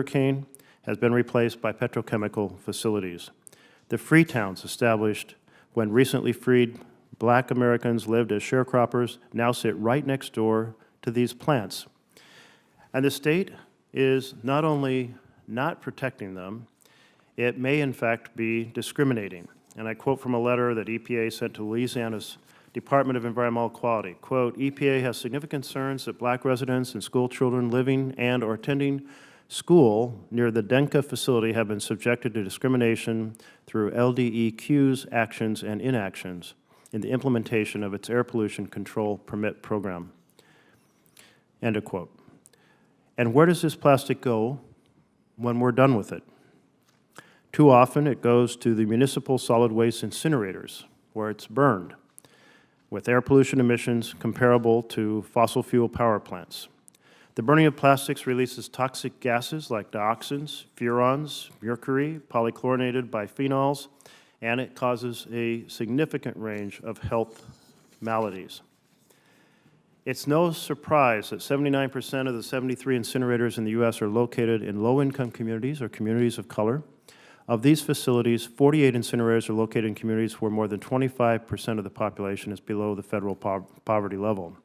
hurricane has been replaced by petrochemical facilities. The free towns established when recently freed Black Americans lived as sharecroppers now sit right next door to these plants. And the state is not only not protecting them, it may in fact be discriminating. And I quote from a letter that EPA sent to Louisiana's Department of Environmental Quality. Quote, EPA has significant concerns that Black residents and school children living and or attending school near the Denka facility have been subjected to discrimination through LDEQ's actions and inactions in the implementation of its air pollution control permit program. End of quote. And where does this plastic go when we're done with it? Too often it goes to the municipal solid waste incinerators, where it's burned, with air pollution emissions comparable to fossil fuel power plants. The burning of plastics releases toxic gases like dioxins, furans, mercury, polychlorinated biphenyls, and it causes a significant range of health maladies. It's no surprise that 79% of the 73 incinerators in the U.S. are located in low-income communities or communities of color. Of these facilities, 48 incinerators are located in communities where more than 25% of the population is below the federal poverty level.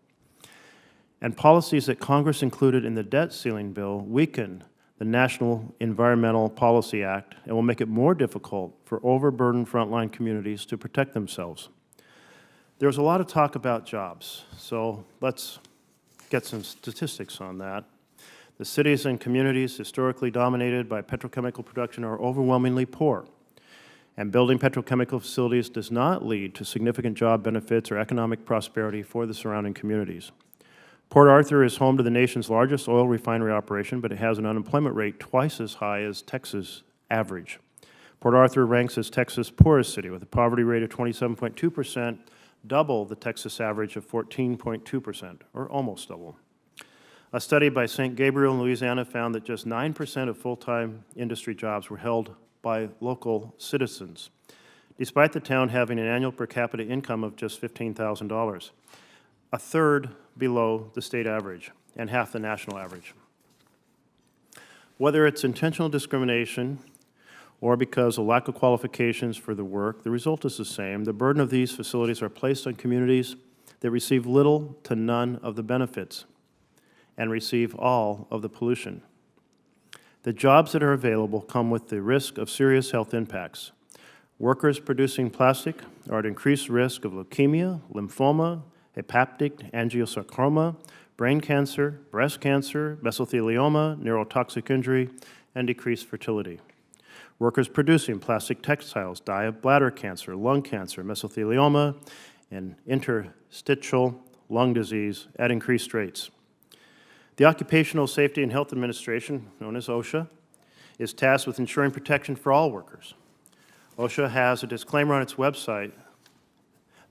And policies that Congress included in the debt ceiling bill weaken the National Environmental Policy Act and will make it more difficult for overburdened frontline communities to protect themselves. There's a lot of talk about jobs, so let's get some statistics on that. The cities and communities historically dominated by petrochemical production are overwhelmingly poor, and building petrochemical facilities does not lead to significant job benefits or economic prosperity for the surrounding communities. Port Arthur is home to the nation's largest oil refinery operation, but it has an unemployment rate twice as high as Texas' average. Port Arthur ranks as Texas' poorest city with a poverty rate of 27.2%, double the Texas average of 14.2%, or almost double. A study by St. Gabriel in Louisiana found that just 9% of full-time industry jobs were held by local citizens, despite the town having an annual per capita income of just $15,000, a third below the state average and half the national average. Whether it's intentional discrimination or because of lack of qualifications for the work, the result is the same. The burden of these facilities are placed on communities that receive little to none of the benefits and receive all of the pollution. The jobs that are available come with the risk of serious health impacts. Workers producing plastic are at increased risk of leukemia, lymphoma, hepatic angiosarcoma, brain cancer, breast cancer, mesothelioma, neurotoxic injury, and decreased fertility. Workers producing plastic textiles die of bladder cancer, lung cancer, mesothelioma, and interstitial lung disease at increased rates. The Occupational Safety and Health Administration, known as OSHA, is tasked with ensuring protection for all workers. OSHA has a disclaimer on its website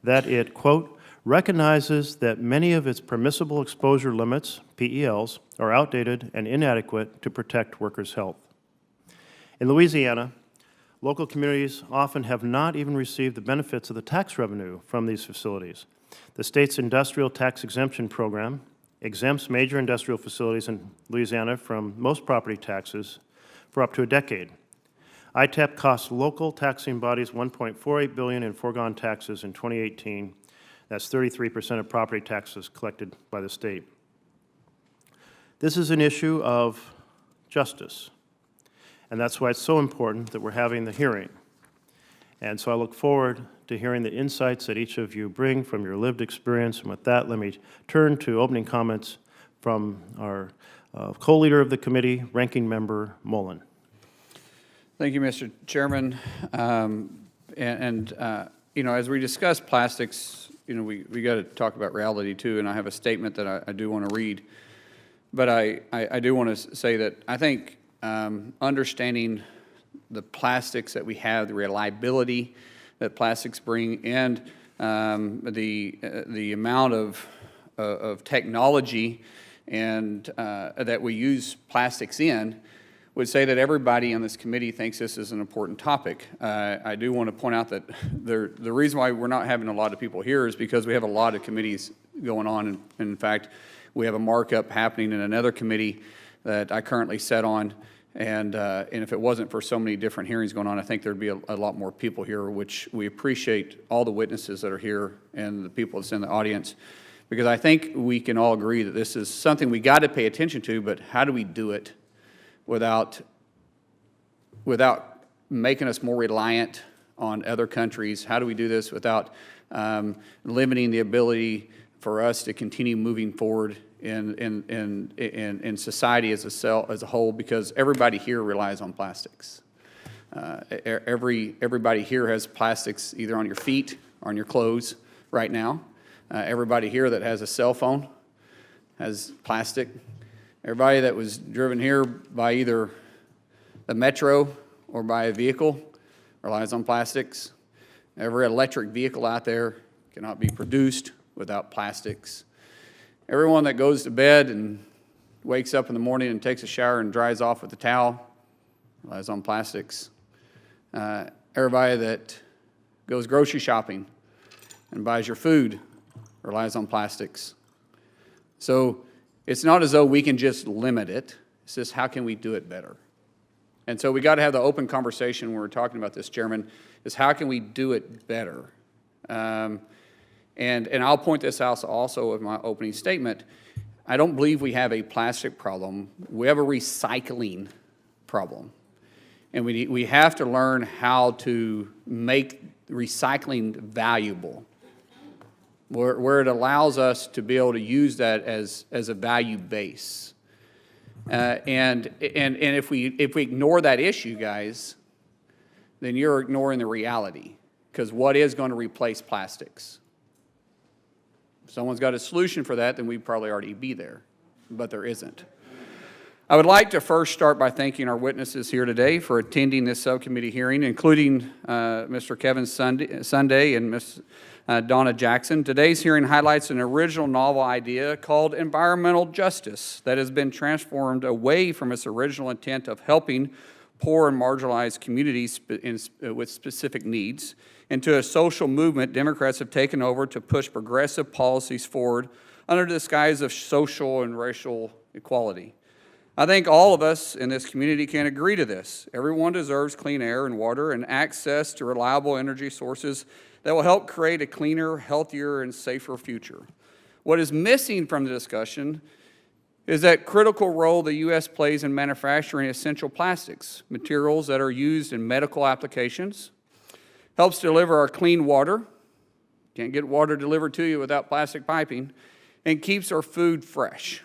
that it, quote, recognizes that many of its permissible exposure limits, PELs, are outdated and inadequate to protect workers' health. In Louisiana, local communities often have not even received the benefits of the tax revenue from these facilities. The state's industrial tax exemption program exempts major industrial facilities in Louisiana from most property taxes for up to a decade. ITEP cost local taxing bodies $1.48 billion in foregone taxes in 2018. That's 33% of property taxes collected by the state. This is an issue of justice, and that's why it's so important that we're having the hearing. And so I look forward to hearing the insights that each of you bring from your lived experience. And with that, let me turn to opening comments from our co-leader of the committee, Ranking Member Mullen. Thank you, Mr. Chairman. You know, as we discuss plastics, you know, we got to talk about reality too, and I have a statement that I do want to read. But I do want to say that I think understanding the plastics that we have, the reliability that plastics bring, and the amount of technology and that we use plastics in, would say that everybody on this committee thinks this is an important topic. I do want to point out that the reason why we're not having a lot of people here is because we have a lot of committees going on. And in fact, we have a markup happening in another committee that I currently sit on, And if it wasn't for so many different hearings going on, I think there'd be a lot more people here, which we appreciate all the witnesses that are here and the people that's in the audience, because I think we can all agree that this is something we got to pay attention to, but how do we do it without making us more reliant on other countries? How do we do this without limiting the ability for us to continue moving forward in society as a whole, because everybody here relies on plastics. Everybody here has plastics either on your feet or on your clothes right now. Everybody here that has a cell phone has plastic. Everybody that was driven here by either the metro or by a vehicle relies on plastics. Every electric vehicle out there cannot be produced without plastics. Everyone that goes to bed and wakes up in the morning and takes a shower and dries off with a towel relies on plastics. Everybody that goes grocery shopping and buys your food relies on plastics. So it's not as though we can just limit it. It's just how can we do it better? And so we got to have the open conversation when we're talking about this, Chairman, is how can we do it better? And I'll point this out also in my opening statement. I don't believe we have a plastic problem. We have a recycling problem. And we have to learn how to make recycling valuable, where it allows us to be able to use that as a value base. And if we ignore that issue, guys, then you're ignoring the reality, because what is going to replace plastics? If someone's got a solution for that, then we'd probably already be there, but there isn't. I would like to first start by thanking our witnesses here today for attending this subcommittee hearing, including Mr. Kevin Sunday and Ms. Donna Jackson. Today's hearing highlights an original novel idea called environmental justice that has been transformed away from its original intent of helping poor and marginalized communities with specific needs into a social movement Democrats have taken over to push progressive policies forward under the disguise of social and racial equality. I think all of us in this community can agree to this. Everyone deserves clean air and water and access to reliable energy sources that will help create a cleaner, healthier, and safer future. What is missing from the discussion is that critical role the U.S. plays in manufacturing essential plastics, materials that are used in medical applications, helps deliver our clean water, can't get water delivered to you without plastic piping, and keeps our food fresh.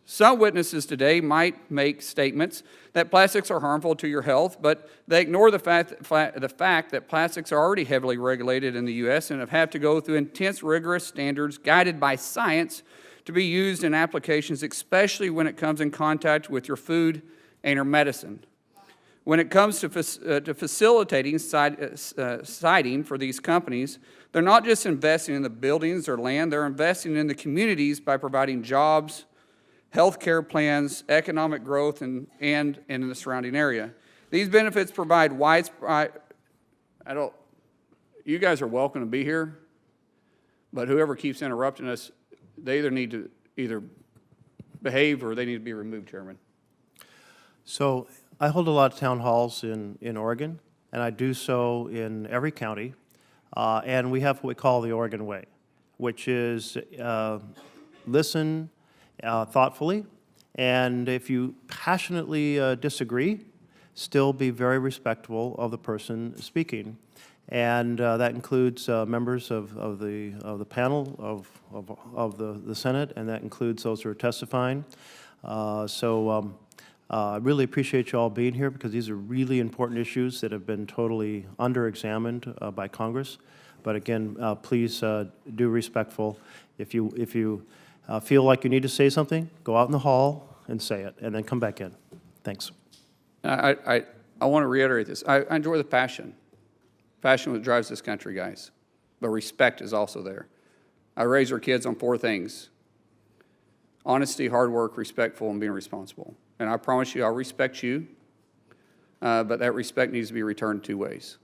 Some witnesses today might make statements that plastics are harmful to your health, but they ignore the fact that plastics are already heavily regulated in the U.S. and have to go through intense, rigorous standards guided by science to be used in applications, especially when it comes in contact with your food and your medicine. When it comes to facilitating siting for these companies, they're not just investing in the buildings or land, they're investing in the communities by providing jobs, health care plans, economic growth, and in the surrounding area. These benefits provide widespread, you guys are welcome to be here, but whoever keeps interrupting us, they either need to behave or they need to be removed, Chairman. So I hold a lot of town halls in Oregon, and I do so in every county, and we have what we call the Oregon Way, which is listen thoughtfully, and if you passionately disagree, still be very respectful of the person speaking. And that includes members of the panel of the Senate, and that includes those who are testifying. I really appreciate you all being here, because these are really important issues that have been totally under-examined by Congress. But again, please do respectful. If you feel like you need to say something, go out in the hall and say it, and then come back in. Thanks. I want to reiterate this. I enjoy the passion. Passion what drives this country, guys. But respect is also there. I raise our kids on 4 things: honesty, hard work, respectful, and being responsible. And I promise you, I'll respect you, but that respect needs to be returned 2 ways.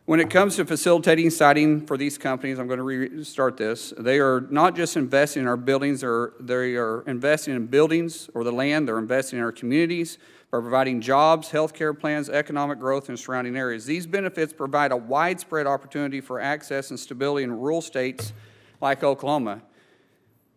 When it comes to facilitating siting for these companies, I'm going to restart this. They are not just investing in our buildings, they are investing in buildings or the land. They're investing in our communities by providing jobs, healthcare plans, economic growth in surrounding areas. These benefits provide a widespread opportunity for access and stability in rural states like Oklahoma.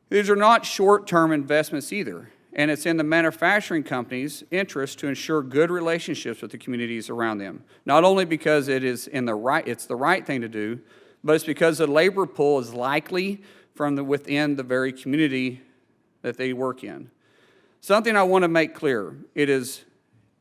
These are not short-term investments either, and it's in the manufacturing companies' interest to ensure good relationships with the communities around them, not only because it's the right thing to do, but it's because the labor pool is likely from within the very community that they work in. Something I want to make clear, it is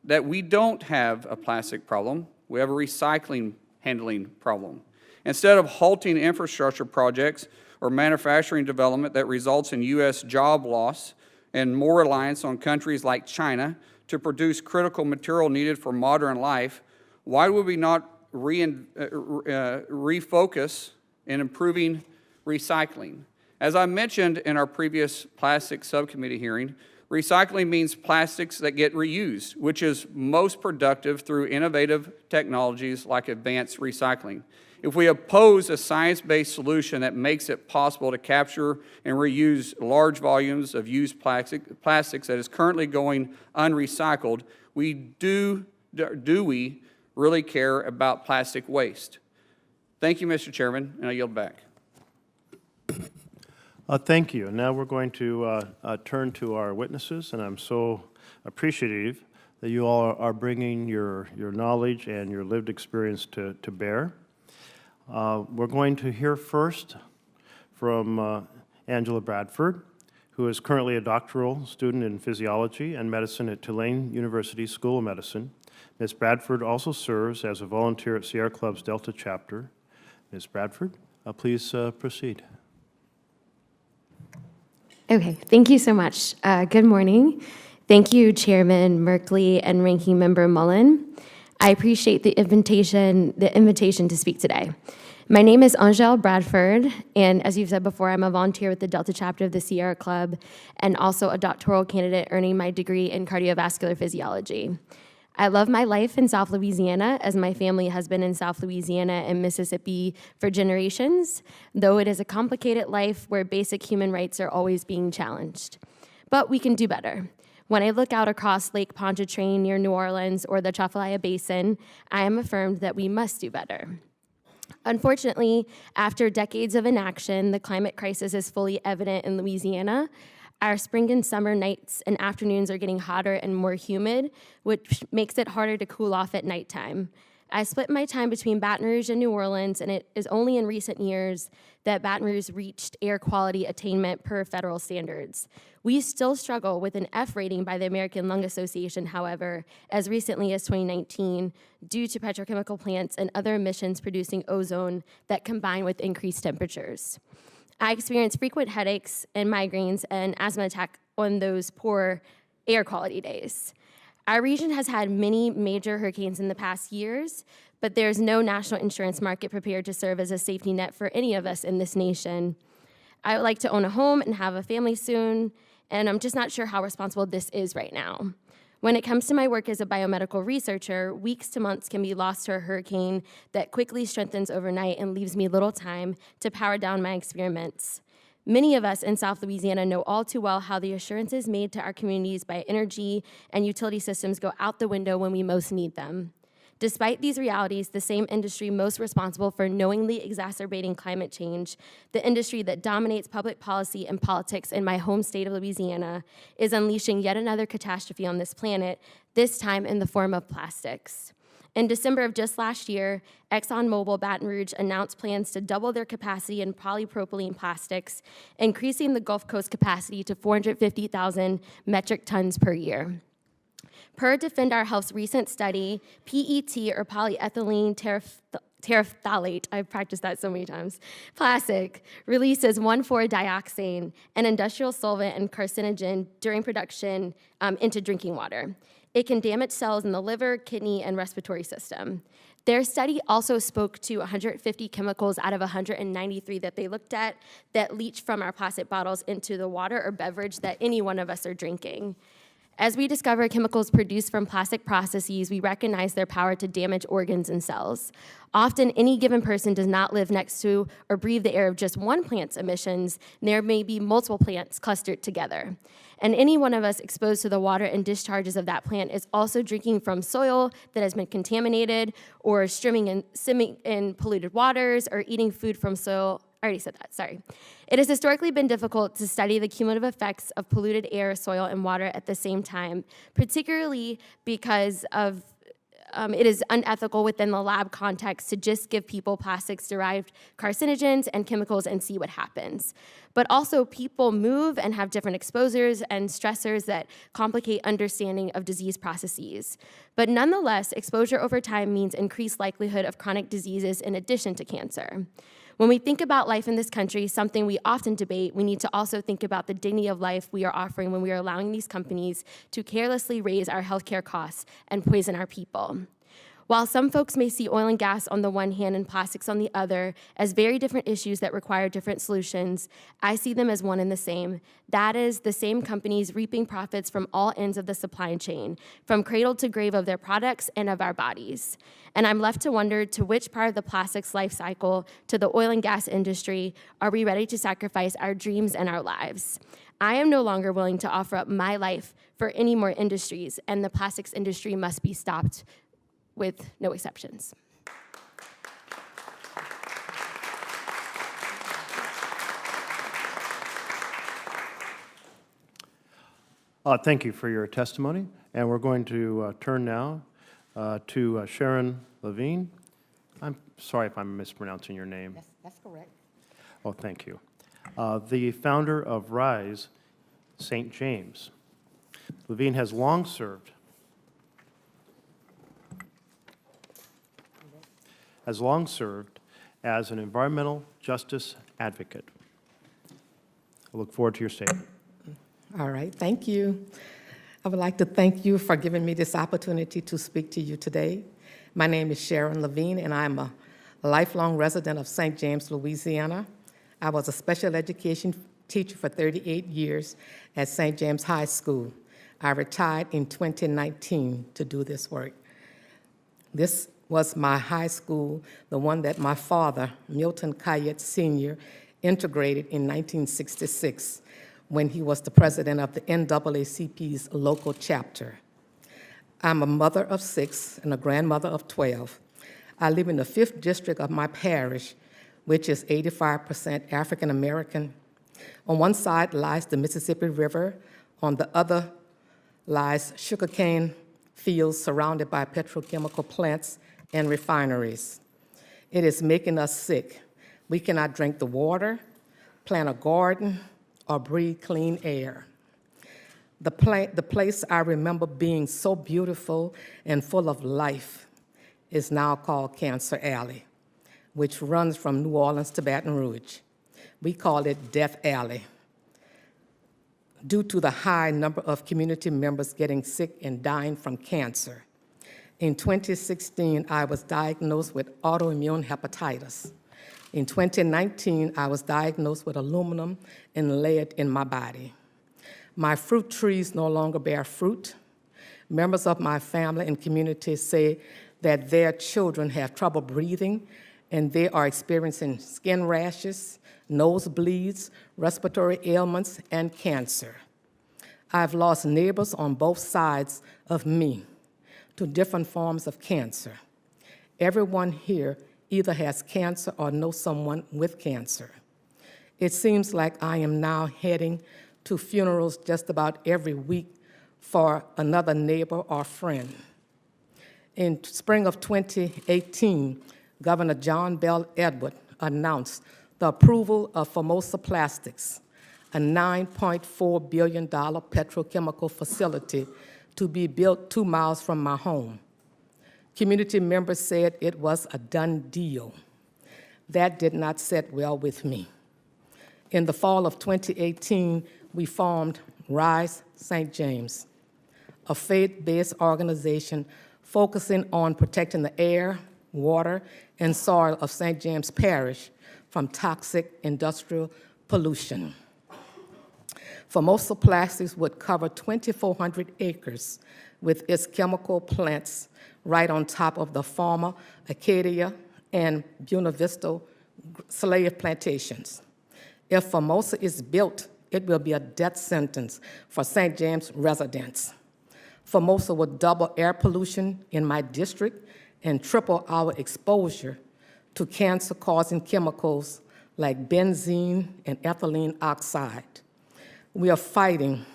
that we don't have a plastic problem, we have a recycling handling problem. Instead of halting infrastructure projects or manufacturing development that results in U.S. job loss and more reliance on countries like China to produce critical material needed for modern life, why would we not refocus in improving recycling? As I mentioned in our previous plastic subcommittee hearing, recycling means plastics that get reused, which is most productive through innovative technologies like advanced recycling. If we oppose a science-based solution that makes it possible to capture and reuse large volumes of used plastics that is currently going unrecycled, do we really care about plastic waste? Thank you, Mr. Chairman, and I yield back. Thank you. Now we're going to turn to our witnesses, and I'm so appreciative that you all are bringing your knowledge and your lived experience to bear. We're going to hear first from Angelle Bradford, who is currently a doctoral student in physiology and medicine at Tulane University School of Medicine. Ms. Bradford also serves as a volunteer at Sierra Club's Delta chapter. Ms. Bradford, please proceed. Okay, thank you so much. Good morning. Thank you, Chairman Merkley and Ranking Member Mullen. I appreciate the invitation to speak today. My name is Angelle Bradford, and as you've said before, I'm a volunteer with the Delta chapter of the Sierra Club and also a doctoral candidate earning my degree in cardiovascular physiology. I love my life in South Louisiana, as my family has been in South Louisiana and Mississippi for generations, though it is a complicated life where basic human rights are always being challenged. But we can do better. When I look out across Lake Pontchartrain near New Orleans or the Atchafalaya Basin, I am affirmed that we must do better. Unfortunately, after decades of inaction, the climate crisis is fully evident in Louisiana. Our spring and summer nights and afternoons are getting hotter and more humid, which makes it harder to cool off at nighttime. I split my time between Baton Rouge and New Orleans, and it is only in recent years that Baton Rouge reached air quality attainment per federal standards. We still struggle with an F rating by the American Lung Association, however, as recently as 2019, due to petrochemical plants and other emissions producing ozone that combine with increased temperatures. I experience frequent headaches and migraines and asthma attack on those poor air quality days. Our region has had many major hurricanes in the past years, but there's no national insurance market prepared to serve as a safety net for any of us in this nation. I would like to own a home and have a family soon, and I'm just not sure how responsible this is right now. When it comes to my work as a biomedical researcher, weeks to months can be lost to a hurricane that quickly strengthens overnight and leaves me little time to power down my experiments. Many of us in South Louisiana know all too well how the assurances made to our communities by energy and utility systems go out the window when we most need them. Despite these realities, the same industry most responsible for knowingly exacerbating climate change, the industry that dominates public policy and politics in my home state of Louisiana, is unleashing yet another catastrophe on this planet, this time in the form of plastics. In December of just last year, ExxonMobil Baton Rouge announced plans to double their capacity in polypropylene plastics, increasing the Gulf Coast capacity to 450,000 metric tons per year. Per Defend Our Health's recent study, PET, or polyethylene terephthalate, I've practiced that so many times, plastic, releases 1,4-dioxane, an industrial solvent and carcinogen during production into drinking water. It can damage cells in the liver, kidney, and respiratory system. Their study also spoke to 150 chemicals out of 193 that they looked at that leach from our plastic bottles into the water or beverage that any one of us are drinking. As we discover chemicals produced from plastic processes, we recognize their power to damage organs and cells. Often, any given person does not live next to or breathe the air of just one plant's emissions. There may be multiple plants clustered together. And any one of us exposed to the water and discharges of that plant is also drinking from soil that has been contaminated, or swimming in polluted waters, or eating food from soil. I already said that, sorry. It has historically been difficult to study the cumulative effects of polluted air, soil, and water at the same time, particularly because of it is unethical within the lab context to just give people plastics-derived carcinogens and chemicals and see what happens. But also, people move and have different exposures and stressors that complicate understanding of disease processes. But nonetheless, exposure over time means increased likelihood of chronic diseases in addition to cancer. When we think about life in this country, something we often debate, we need to also think about the dignity of life we are offering when we are allowing these companies to carelessly raise our healthcare costs and poison our people. While some folks may see oil and gas on the one hand and plastics on the other as very different issues that require different solutions, I see them as one and the same. That is, the same companies reaping profits from all ends of the supply chain, from cradle to grave of their products and of our bodies. And I'm left to wonder, to which part of the plastics life cycle, to the oil and gas industry, are we ready to sacrifice our dreams and our lives? I am no longer willing to offer up my life for any more industries, and the plastics industry must be stopped with no exceptions. Thank you for your testimony, and we're going to turn now to Sharon Lavigne. I'm sorry if I'm mispronouncing your name. That's correct. Oh, thank you. The founder of Rise St. James. Lavigne has long served as an environmental justice advocate. I look forward to your statement. All right, thank you. I would like to thank you for giving me this opportunity to speak to you today. My name is Sharon Lavigne, and I'm a lifelong resident of St. James, Louisiana. I was a special education teacher for 38 years at St. James High School. I retired in 2019 to do this work. This was my high school, the one that my father, Milton Cayette Sr., integrated in 1966 when he was the president of the NAACP's local chapter. I'm a mother of 6 and a grandmother of 12. I live in the 5th district of my parish, which is 85% African American. On one side lies the Mississippi River, on the other lies sugarcane fields surrounded by petrochemical plants and refineries. It is making us sick. We cannot drink the water, plant a garden, or breathe clean air. The place I remember being so beautiful and full of life is now called Cancer Alley, which runs from New Orleans to Baton Rouge. We call it Death Alley, due to the high number of community members getting sick and dying from cancer. In 2016, I was diagnosed with autoimmune hepatitis. In 2019, I was diagnosed with aluminum and lead in my body. My fruit trees no longer bear fruit. Members of my family and community say that their children have trouble breathing, and they are experiencing skin rashes, nosebleeds, respiratory ailments, and cancer. I've lost neighbors on both sides of me to different forms of cancer. Everyone here either has cancer or knows someone with cancer. It seems like I am now heading to funerals just about every week for another neighbor or friend. In spring of 2018, Governor John Bell Edward announced the approval of Formosa Plastics, a $9.4 billion petrochemical facility to be built 2 miles from my home. Community members said it was a done deal. That did not sit well with me. In the fall of 2018, we formed Rise St. James, a faith-based organization focusing on protecting the air, water, and soil of St. James Parish from toxic industrial pollution. Formosa Plastics would cover 2,400 acres with its chemical plants right on top of the former Acadia and Buena Vista slave plantations. If Formosa is built, it will be a death sentence for St. James residents. Formosa would double air pollution in my district and triple our exposure to cancer-causing chemicals like benzene and ethylene oxide. We have fought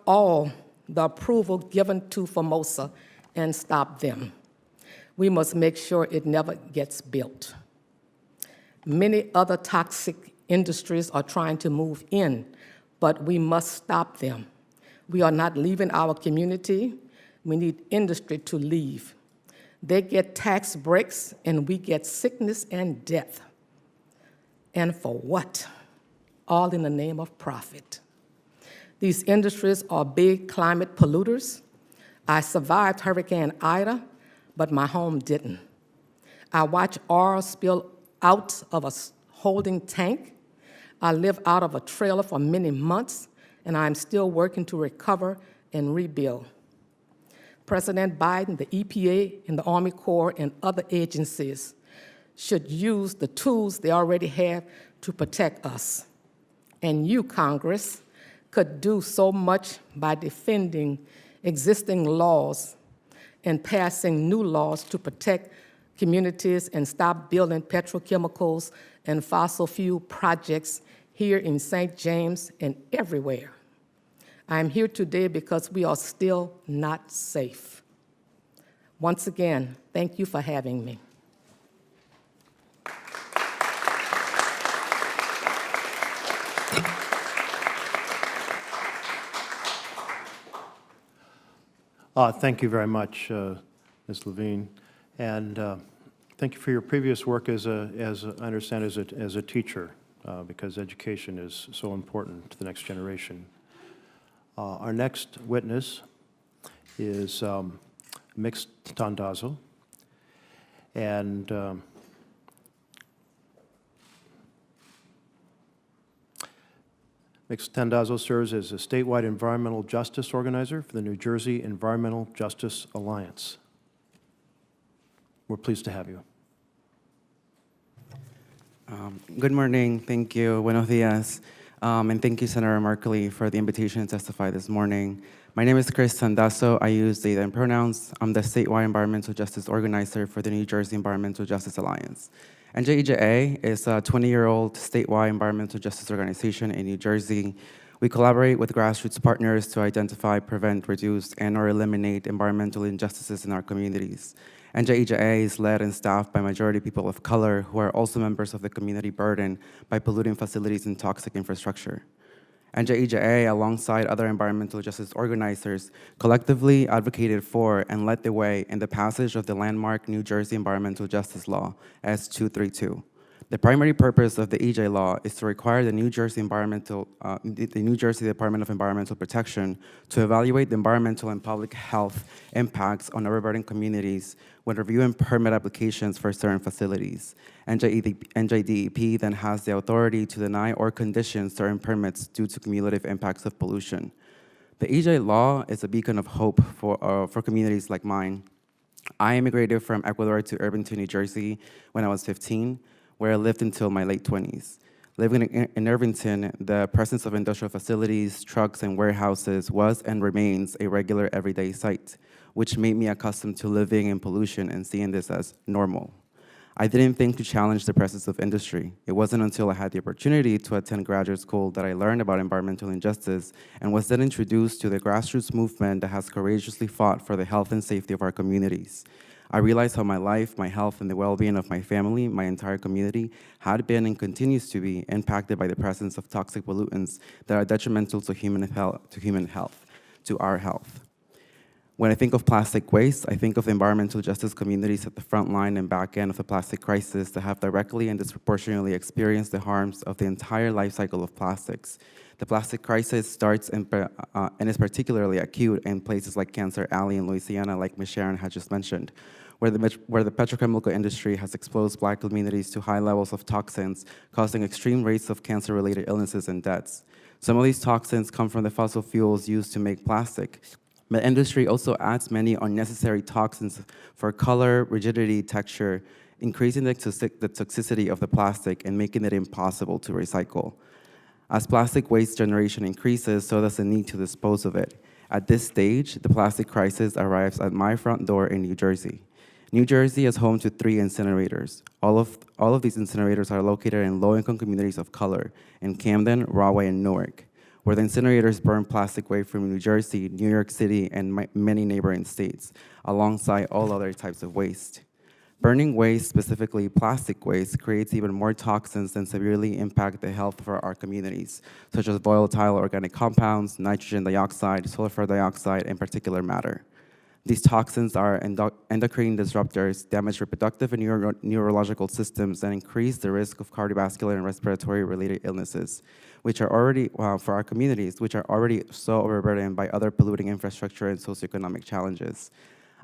all the approval given to Formosa and stopped them. We must make sure it never gets built. Many other toxic industries are trying to move in, but we must stop them. We are not leaving our community. We need industry to leave. They get tax breaks, and we get sickness and death. And for what? All in the name of profit. These industries are big climate polluters. I survived Hurricane Ida, but my home didn't. I watched oil spill out of a holding tank. I lived out of a trailer for many months, and I'm still working to recover and rebuild. President Biden, the EPA, and the Army Corps, and other agencies should use the tools they already have to protect us. And you, Congress, could do so much by defending existing laws and passing new laws to protect communities and stop building petrochemicals and fossil fuel projects here in St. James and everywhere. I'm here today because we are still not safe. Once again, thank you for having me. Thank you very much, Ms. Lavigne, and thank you for your previous work as I understand, as a teacher, because education is so important to the next generation. Our next witness is Ms. Tandazo, and Ms. Tandazo serves as a statewide environmental justice organizer for the New Jersey Environmental Justice Alliance. We're pleased to have you. Good morning. Thank you. Buenos dias. And thank you, Senator Merkley, for the invitation to testify this morning. My name is Chris Tandazo. I use they, them pronouns. I'm the statewide environmental justice organizer for the New Jersey Environmental Justice Alliance. NJEJA is a 20-year-old statewide environmental justice organization in New Jersey. We collaborate with grassroots partners to identify, prevent, reduce, and/or eliminate environmental injustices in our communities. NJEJA is led and staffed by majority people of color who are also members of the community burdened by polluting facilities and toxic infrastructure. NJEJA, alongside other environmental justice organizers, collectively advocated for and led the way in the passage of the landmark New Jersey Environmental Justice Law, S232. The primary purpose of the EJ law is to require the New Jersey Department of Environmental Protection to evaluate the environmental and public health impacts on urban communities when reviewing permit applications for certain facilities. NJDEP then has the authority to deny or condition certain permits due to cumulative impacts of pollution. The EJ law is a beacon of hope for communities like mine. I immigrated from Ecuador to Irvington, New Jersey when I was 15, where I lived until my late 20s. Living in Irvington, the presence of industrial facilities, trucks, and warehouses was and remains a regular everyday sight, which made me accustomed to living in pollution and seeing this as normal. I didn't think to challenge the presence of industry. It wasn't until I had the opportunity to attend graduate school that I learned about environmental injustice and was then introduced to the grassroots movement that has courageously fought for the health and safety of our communities. I realized how my life, my health, and the well-being of my family, my entire community, had been and continues to be impacted by the presence of toxic pollutants that are detrimental to human health, to our health. When I think of plastic waste, I think of environmental justice communities at the front line and back end of the plastic crisis that have directly and disproportionately experienced the harms of the entire life cycle of plastics. The plastic crisis starts and is particularly acute in places like Cancer Alley in Louisiana, like Ms. Sharon had just mentioned, where the petrochemical industry has exposed Black communities to high levels of toxins, causing extreme rates of cancer-related illnesses and deaths. Some of these toxins come from the fossil fuels used to make plastic. But industry also adds many unnecessary toxins for color, rigidity, texture, increasing the toxicity of the plastic and making it impossible to recycle. As plastic waste generation increases, so does the need to dispose of it. At this stage, the plastic crisis arrives at my front door in New Jersey. New Jersey is home to 3 incinerators. All of these incinerators are located in low-income communities of color in Camden, Rahway, and Newark, where the incinerators burn plastic waste from New Jersey, New York City, and many neighboring states, alongside all other types of waste. Burning waste, specifically plastic waste, creates even more toxins and severely impact the health for our communities, such as volatile organic compounds, nitrogen dioxide, sulfur dioxide, and particulate matter. These toxins are endocrine disruptors, damage reproductive and neurological systems, and increase the risk of cardiovascular and respiratory-related illnesses, which are already, for our communities, which are already so overburdened by other polluting infrastructure and socioeconomic challenges.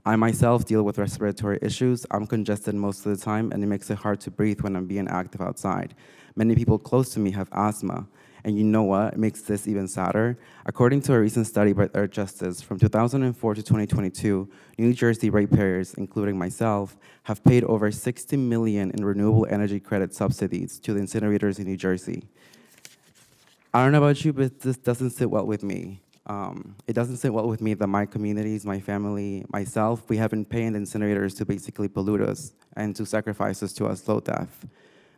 I myself deal with respiratory issues. I'm congested most of the time, and it makes it hard to breathe when I'm being active outside. Many people close to me have asthma. And you know what? It makes this even sadder. According to a recent study by Earth Justice, from 2004 to 2022, New Jersey ratepayers, including myself, have paid over $60 million in renewable energy credit subsidies to the incinerators in New Jersey. I don't know about you, but this doesn't sit well with me. It doesn't sit well with me that my communities, my family, myself, we have been paying the incinerators to basically pollute us and to sacrifice us to a slow death.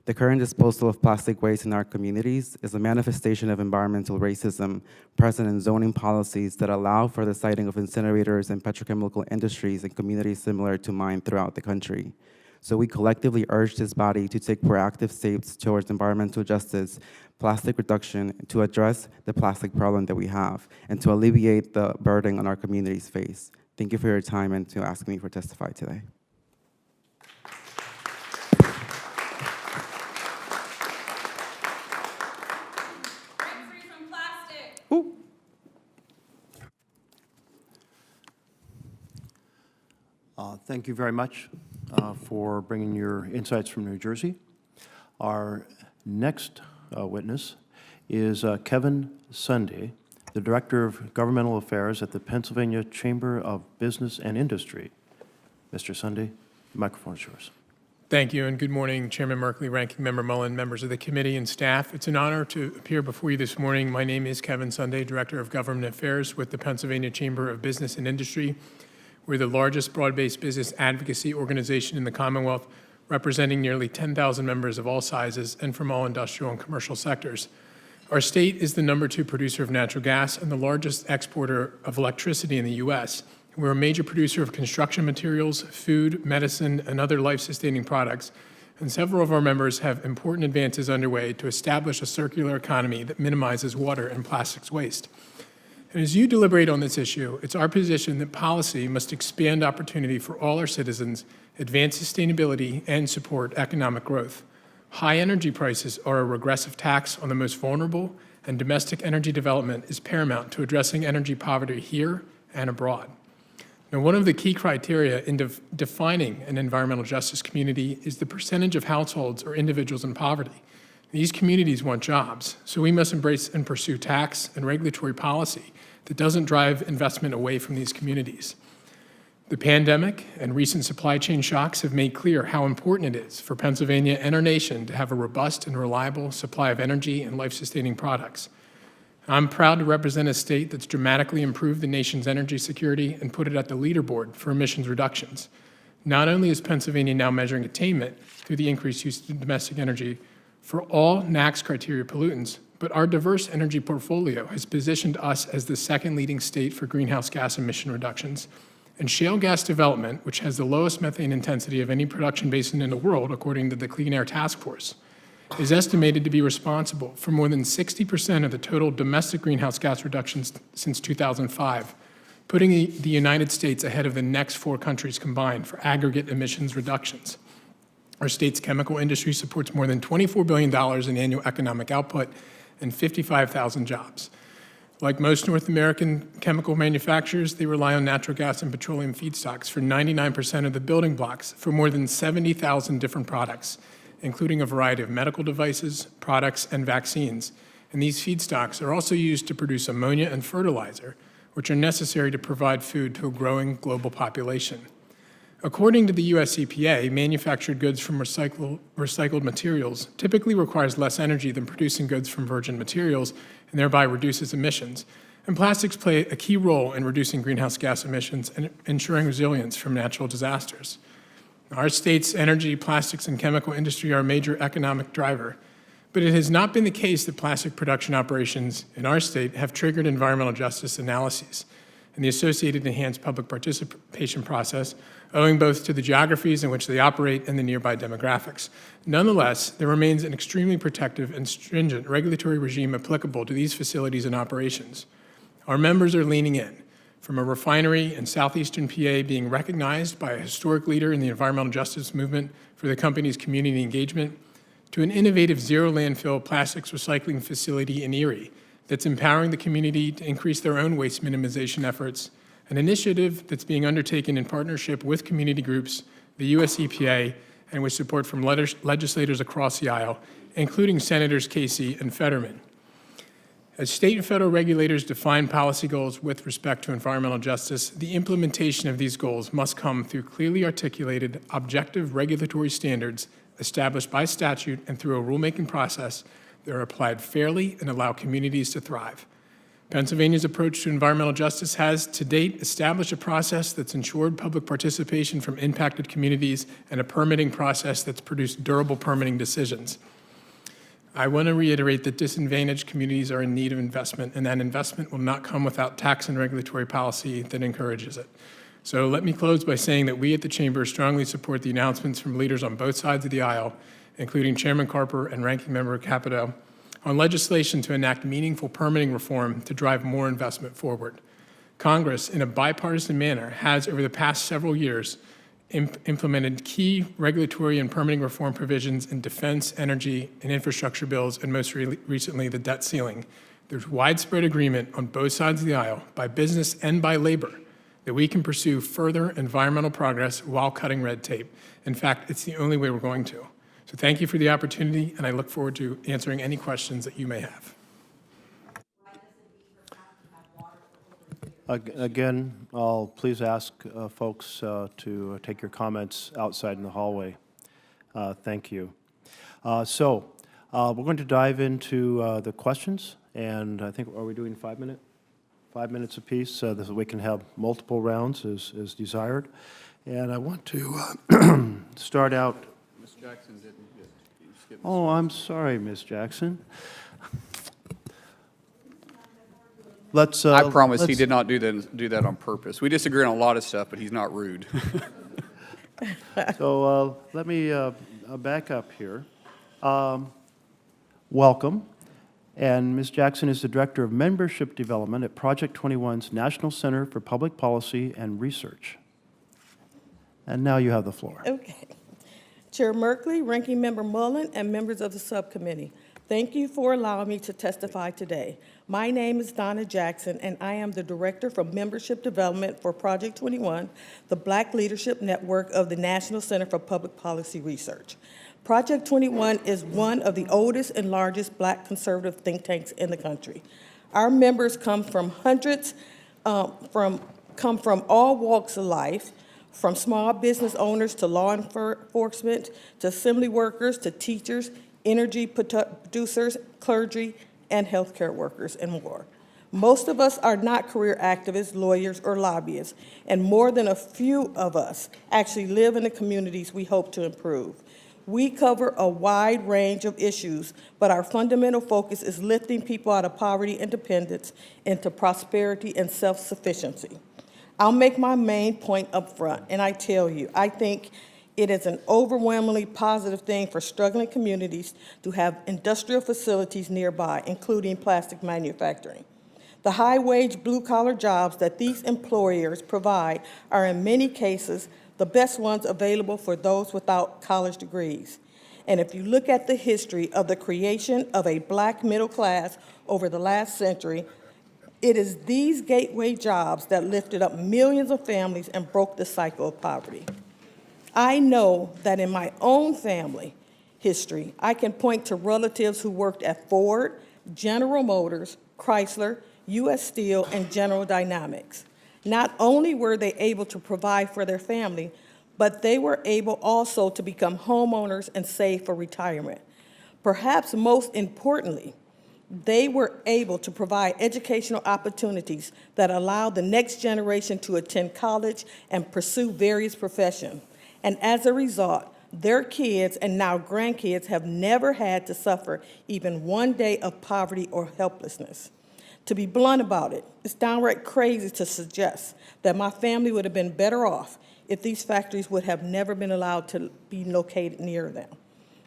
The current disposal of plastic waste in our communities is a manifestation of environmental racism present in zoning policies that allow for the siting of incinerators and petrochemical industries in communities similar to mine throughout the country. So we collectively urge this body to take proactive steps towards environmental justice, plastic reduction, to address the plastic problem that we have, and to alleviate the burden on our communities face. Thank you for your time and to ask me for testify today. Thank you very much for bringing your insights from New Jersey. Our next witness is Kevin Sunday, the Director of Governmental Affairs at the Pennsylvania Chamber of Business and Industry. Mr. Sunday, the microphone is yours. Thank you, and good morning, Chairman Merkley, Ranking Member Mullen, members of the committee and staff. It's an honor to appear before you this morning. My name is Kevin Sunday, Director of Government Affairs with the Pennsylvania Chamber of Business and Industry. We're the largest broad-based business advocacy organization in the Commonwealth, representing nearly 10,000 members of all sizes and from all industrial and commercial sectors. Our state is the #2 producer of natural gas and the largest exporter of electricity in the U.S. We're a major producer of construction materials, food, medicine, and other life-sustaining products, and several of our members have important advances underway to establish a circular economy that minimizes water and plastics waste. And as you deliberate on this issue, it's our position that policy must expand opportunity for all our citizens, advance sustainability, and support economic growth. High energy prices are a regressive tax on the most vulnerable, and domestic energy development is paramount to addressing energy poverty here and abroad. Now, one of the key criteria in defining an environmental justice community is the percentage of households or individuals in poverty. These communities want jobs, so we must embrace and pursue tax and regulatory policy that doesn't drive investment away from these communities. The pandemic and recent supply chain shocks have made clear how important it is for Pennsylvania and our nation to have a robust and reliable supply of energy and life-sustaining products. I'm proud to represent a state that's dramatically improved the nation's energy security and put it at the leaderboard for emissions reductions. Not only is Pennsylvania now measuring attainment through the increased use of domestic energy for all NAAQS criteria pollutants, but our diverse energy portfolio has positioned us as the second leading state for greenhouse gas emission reductions. And shale gas development, which has the lowest methane intensity of any production basin in the world, according to the Clean Air Task Force, is estimated to be responsible for more than 60% of the total domestic greenhouse gas reductions since 2005, putting the United States ahead of the next 4 countries combined for aggregate emissions reductions. Our state's chemical industry supports more than $24 billion in annual economic output and 55,000 jobs. Like most North American chemical manufacturers, they rely on natural gas and petroleum feedstocks for 99% of the building blocks for more than 70,000 different products, including a variety of medical devices, products, and vaccines. and these feedstocks are also used to produce ammonia and fertilizer, which are necessary to provide food to a growing global population. According to the US EPA, manufactured goods from recycled materials typically requires less energy than producing goods from virgin materials and thereby reduces emissions. And plastics play a key role in reducing greenhouse gas emissions and ensuring resilience from natural disasters. Our state's energy, plastics, and chemical industry are a major economic driver, but it has not been the case that plastic production operations in our state have triggered environmental justice analyses and the associated enhanced public participation process, owing both to the geographies in which they operate and the nearby demographics. Nonetheless, there remains an extremely protective and stringent regulatory regime applicable to these facilities and operations. Our members are leaning in, from a refinery in southeastern PA being recognized by a historic leader in the environmental justice movement for the company's community engagement, to an innovative zero landfill plastics recycling facility in Erie that's empowering the community to increase their own waste minimization efforts, an initiative that's being undertaken in partnership with community groups, the US EPA, and with support from legislators across the aisle, including Senators Casey and Fetterman. As state and federal regulators define policy goals with respect to environmental justice, the implementation of these goals must come through clearly articulated, objective regulatory standards established by statute and through a rulemaking process that are applied fairly and allow communities to thrive. Pennsylvania's approach to environmental justice has, to date, established a process that's ensured public participation from impacted communities and a permitting process that's produced durable permitting decisions. I want to reiterate that disadvantaged communities are in need of investment, and that investment will not come without tax and regulatory policy that encourages it. So let me close by saying that we at the Chamber strongly support the announcements from leaders on both sides of the aisle, including Chairman Carper and Ranking Member Capito, on legislation to enact meaningful permitting reform to drive more investment forward. Congress, in a bipartisan manner, has over the past several years implemented key regulatory and permitting reform provisions in defense, energy, and infrastructure bills, and most recently, the debt ceiling. There's widespread agreement on both sides of the aisle, by business and by labor, that we can pursue further environmental progress while cutting red tape. In fact, it's the only way we're going to. So thank you for the opportunity, and I look forward to answering any questions that you may have. Again, I'll please ask folks to take your comments outside in the hallway. Thank you. So we're going to dive into the questions, and I think, are we doing 5 minutes? 5 minutes apiece, so that we can have multiple rounds as desired. And I want to start out. Ms. Jackson didn't get, you skipped. Oh, I'm sorry, Ms. Jackson. Let's. I promise he did not do that on purpose. We disagree on a lot of stuff, but he's not rude. So let me back up here. Welcome. And Ms. Jackson is the Director of Membership Development at Project 21's National Center for Public Policy and Research. And now you have the floor. Okay. Chair Merkley, Ranking Member Mullen, and members of the subcommittee, thank you for allowing me to testify today. My name is Donna Jackson, and I am the Director for Membership Development for Project 21, the Black Leadership Network of the National Center for Public Policy Research. Project 21 is one of the oldest and largest Black conservative think tanks in the country. Our members come from from all walks of life, from small business owners to law enforcement, to assembly workers, to teachers, energy producers, clergy, and healthcare workers, and more. Most of us are not career activists, lawyers, or lobbyists, and more than a few of us actually live in the communities we hope to improve. We cover a wide range of issues, but our fundamental focus is lifting people out of poverty and dependence into prosperity and self-sufficiency. I'll make my main point up front, and I tell you, I think it is an overwhelmingly positive thing for struggling communities to have industrial facilities nearby, including plastic manufacturing. The high-wage, blue-collar jobs that these employers provide are in many cases the best ones available for those without college degrees. And if you look at the history of the creation of a Black middle class over the last century, it is these gateway jobs that lifted up millions of families and broke the cycle of poverty. I know that in my own family history, I can point to relatives who worked at Ford, General Motors, Chrysler, U.S. Steel, and General Dynamics. Not only were they able to provide for their family, but they were able also to become homeowners and save for retirement. Perhaps most importantly, they were able to provide educational opportunities that allowed the next generation to attend college and pursue various professions. And as a result, their kids and now grandkids have never had to suffer even one day of poverty or helplessness. To be blunt about it, it's downright crazy to suggest that my family would have been better off if these factories would have never been allowed to be located near them.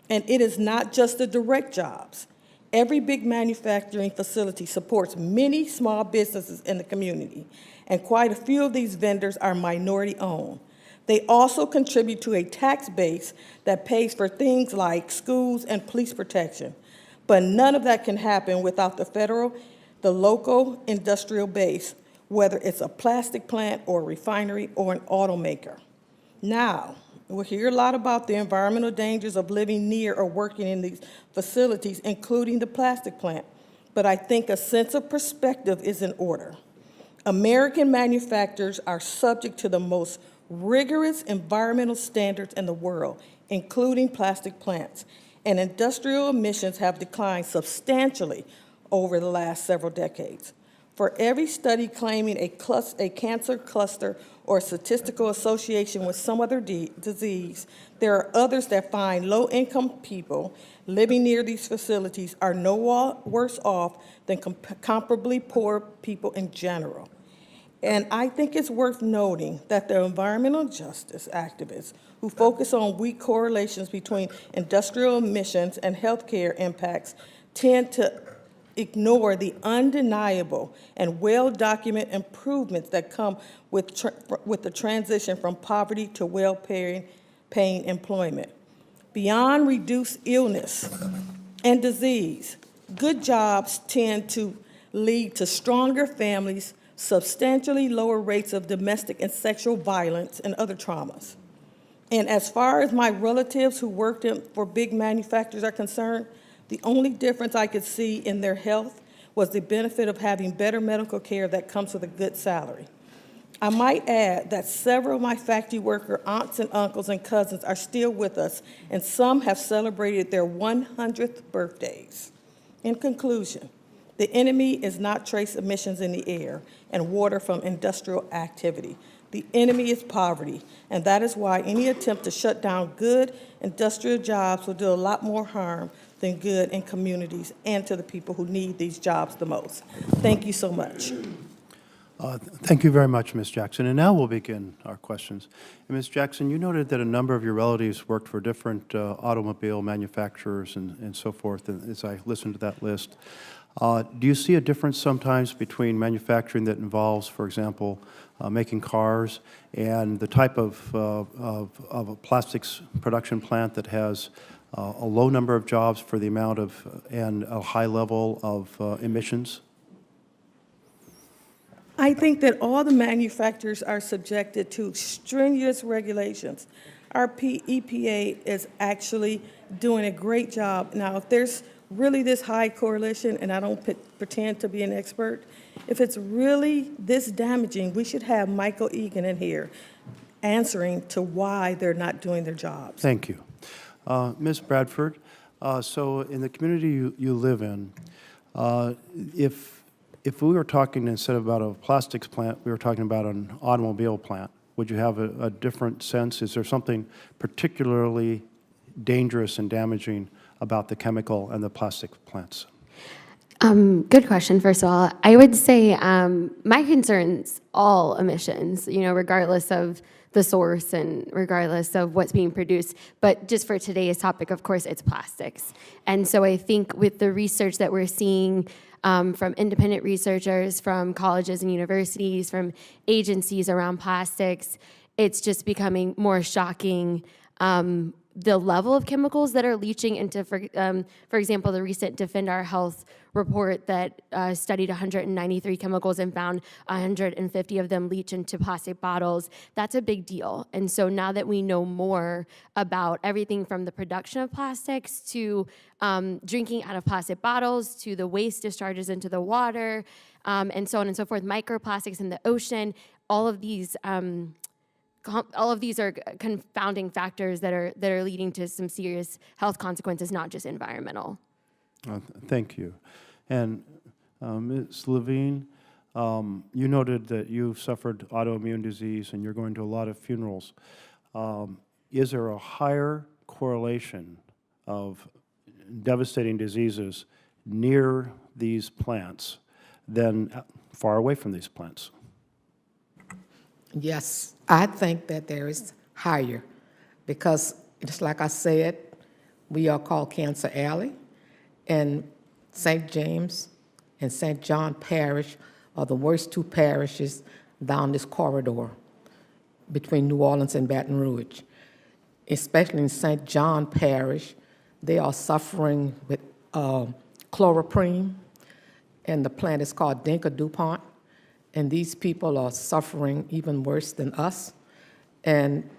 And it is not just the direct jobs. Every big manufacturing facility supports many small businesses in the community, and quite a few of these vendors are minority-owned. They also contribute to a tax base that pays for things like schools and police protection. But none of that can happen without the federal, the local industrial base, whether it's a plastic plant or a refinery or an automaker. Now, we'll hear a lot about the environmental dangers of living near or working in these facilities, including the plastic plant. But I think a sense of perspective is in order. American manufacturers are subject to the most rigorous environmental standards in the world, including plastic plants, and industrial emissions have declined substantially over the last several decades. For every study claiming a cancer cluster or statistical association with some other disease, there are others that find low-income people living near these facilities are no worse off than comparably poor people in general. And I think it's worth noting that the environmental justice activists who focus on weak correlations between industrial emissions and healthcare impacts tend to ignore the undeniable and well-documented improvements that come with the transition from poverty to well-paying employment. Beyond reduced illness and disease, good jobs tend to lead to stronger families, substantially lower rates of domestic and sexual violence and other traumas. And as far as my relatives who worked for big manufacturers are concerned, the only difference I could see in their health was the benefit of having better medical care that comes with a good salary. I might add that several of my factory worker aunts and uncles and cousins are still with us, and some have celebrated their 100th birthdays. In conclusion, the enemy is not trace emissions in the air and water from industrial activity. The enemy is poverty, and that is why any attempt to shut down good industrial jobs will do a lot more harm than good in communities and to the people who need these jobs the most. Thank you so much. Thank you very much, Ms. Jackson. And now we'll begin our questions. And Ms. Jackson, you noted that a number of your relatives worked for different automobile manufacturers and so forth, and as I listened to that list. Do you see a difference sometimes between manufacturing that involves, for example, making cars and the type of a plastics production plant that has a low number of jobs for the amount of and a high level of emissions? I think that all the manufacturers are subjected to strenuous regulations. Our EPA is actually doing a great job. Now, if there's really this high correlation, and I don't pretend to be an expert, if it's really this damaging, we should have Michael Egan in here answering to why they're not doing their jobs. Thank you. Ms. Bradford, so in the community you live in, if we were talking instead of about a plastics plant, we were talking about an automobile plant, would you have a different sense? Is there something particularly dangerous and damaging about the chemical and the plastic plants? Good question, first of all. I would say my concern's all emissions, regardless of the source and regardless of what's being produced. But just for today's topic, of course, it's plastics. And so I think with the research that we're seeing from independent researchers, from colleges and universities, from agencies around plastics, it's just becoming more shocking the level of chemicals that are leaching into, for example, the recent Defend Our Health report that studied 193 chemicals and found 150 of them leach into plastic bottles. That's a big deal. And so now that we know more about everything from the production of plastics to drinking out of plastic bottles to the waste discharges into the water, and so on and so forth, microplastics in the ocean, all of these are confounding factors that are leading to some serious health consequences, not just environmental. Thank you. And Ms. Lavigne, you noted that you've suffered autoimmune disease and you're going to a lot of funerals. Is there a higher correlation of devastating diseases near these plants than far away from these plants? Yes, I think that there is higher because, just like I said, we are called Cancer Alley, and St. James and St. John Parish are the worst two parishes down this corridor between New Orleans and Baton Rouge. Especially in St. John Parish, they are suffering with chloroprene, and the plant is called Dinka DuPont. And these people are suffering even worse than us. And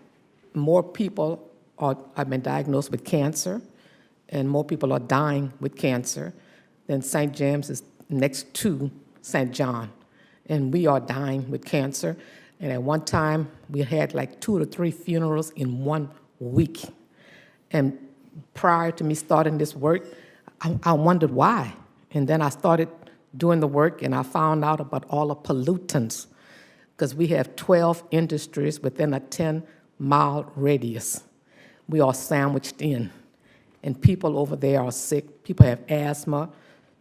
more people have been diagnosed with cancer, and more people are dying with cancer than St. James is next to St. John. And we are dying with cancer. And at one time, we had like 2 to 3 funerals in 1 week. And prior to me starting this work, I wondered why. And then I started doing the work, and I found out about all the pollutants, because we have 12 industries within a 10-mile radius. We are sandwiched in, and people over there are sick. People have asthma.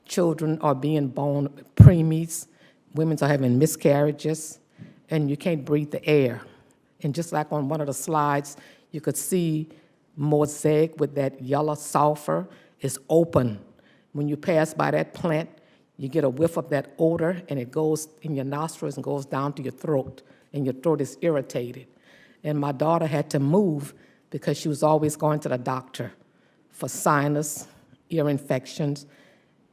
Children are being born preemies. Women are having miscarriages, and you can't breathe the air. And just like on one of the slides, you could see mosaic with that yellow sulfur is open. When you pass by that plant, you get a whiff of that odor, and it goes in your nostrils and goes down to your throat, and your throat is irritated. And my daughter had to move because she was always going to the doctor for sinus, ear infections,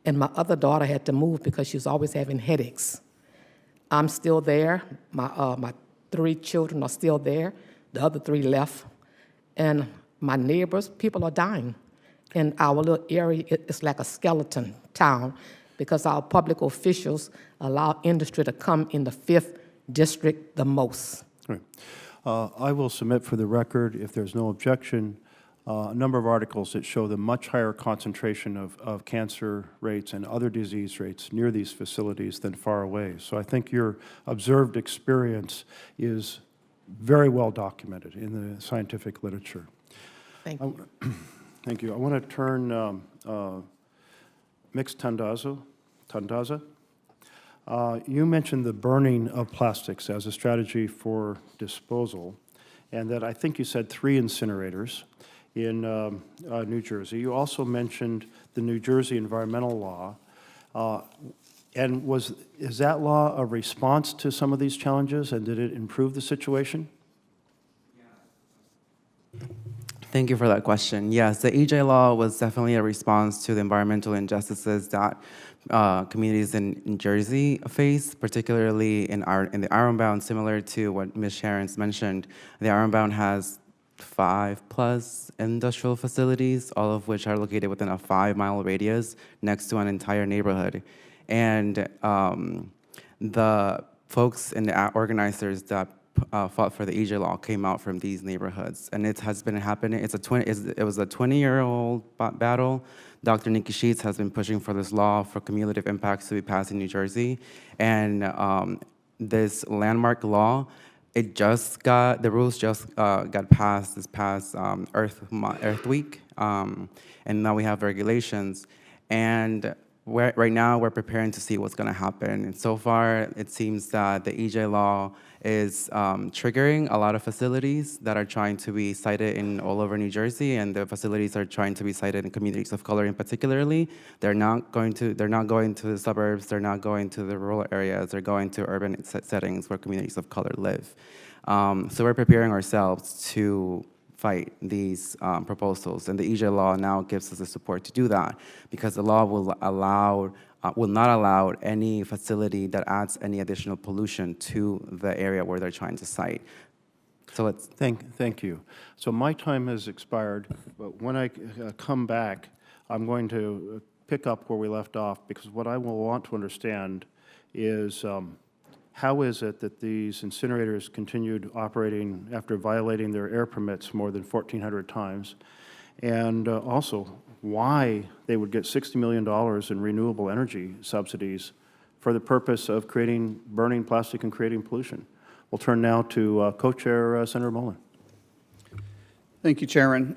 and my other daughter had to move because she was always having headaches. I'm still there. My 3 children are still there. The other 3 left. And my neighbors, people are dying. And our little area is like a skeleton town, because our public officials allow industry to come in the 5th district the most. Right. I will submit for the record, if there's no objection, a number of articles that show the much higher concentration of cancer rates and other disease rates near these facilities than far away. So I think your observed experience is very well documented in the scientific literature. Thank you. Thank you. I want to turn Mixed Tandazo. You mentioned the burning of plastics as a strategy for disposal, and that I think you said 3 incinerators in New Jersey. You also mentioned the New Jersey environmental law. And is that law a response to some of these challenges, and did it improve the situation? Thank you for that question. Yes, the EJ law was definitely a response to the environmental injustices that communities in New Jersey face, particularly in the Ironbound. Similar to what Ms. Sharon's mentioned, the Ironbound has 5+ industrial facilities, all of which are located within a 5-mile radius next to an entire neighborhood. And the folks and the organizers that fought for the EJ law came out from these neighborhoods, and it has been happening. It was a 20-year-old battle. Dr. Nikki Sheets has been pushing for this law for cumulative impacts to be passed in New Jersey, and this landmark law, the rules just got passed this past Earth Week, and now we have regulations, and right now we're preparing to see what's going to happen. And so far, it seems that the EJ law is triggering a lot of facilities that are trying to be sited in all over New Jersey, and the facilities are trying to be sited in communities of color in particularly. They're not going to the suburbs, they're not going to the rural areas, they're going to urban settings where communities of color live. So we're preparing ourselves fight these proposals. And the EJ law now gives us the support to do that because the law will not allow any facility that adds any additional pollution to the area where they're trying to cite. So it's Thank you. So my time has expired, but when I come back, I'm going to pick up where we left off, because what I will want to understand is how is it that these incinerators continued operating after violating their air permits more than 1,400 times, and also why they would get $60 million in renewable energy subsidies for the purpose of burning plastic and creating pollution. We'll turn now to Co-Chair Senator Mullen. Thank you, Chairman.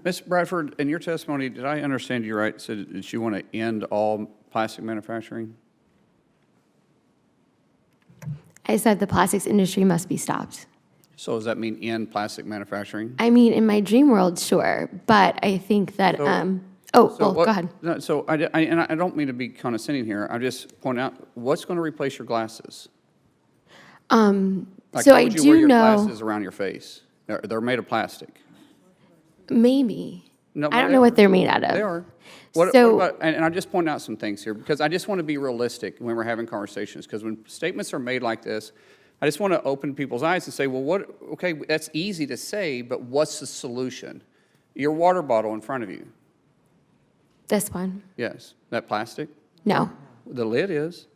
Ms. Bradford, in your testimony, did I understand you right, said that you want to end all plastic manufacturing? I said the plastics industry must be stopped. So does that mean end plastic manufacturing? I mean, in my dream world, sure, but I think that, go ahead. No, so I don't mean to be condescending here. I just point out, what's going to replace your glasses? Like, So why I would you wear do your know, glasses around your face? They're made of plastic. maybe. No, I don't they know are. what they're made out of. They are. What about, and I just point out some things here, because I just want to be realistic when we're having conversations, because when statements are made like this, I just want to open people's eyes and say, well, okay, that's easy to say, but what's the solution? Your water bottle in front of you. This one, Yes. That plastic? no. The lid is.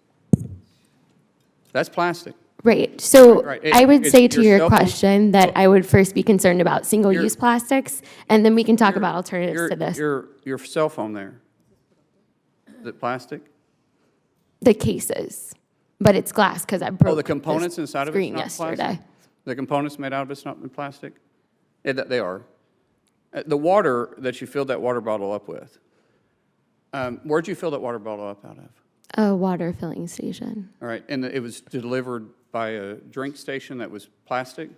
That's plastic. Right. So Right. I would say to your your cell phone- question that I would first be concerned about single-use plastics, and then we can talk about alternatives to this. Your cell phone there. Is it plastic? The cases, but it's glass because I broke Oh, the components the inside of it's screen not yesterday. plastic? The components made out of it's not in plastic? They are. The water that you filled that water bottle up with, where'd you fill that water bottle up out of? A water filling station. All right, and it was delivered by a drink station that was plastic?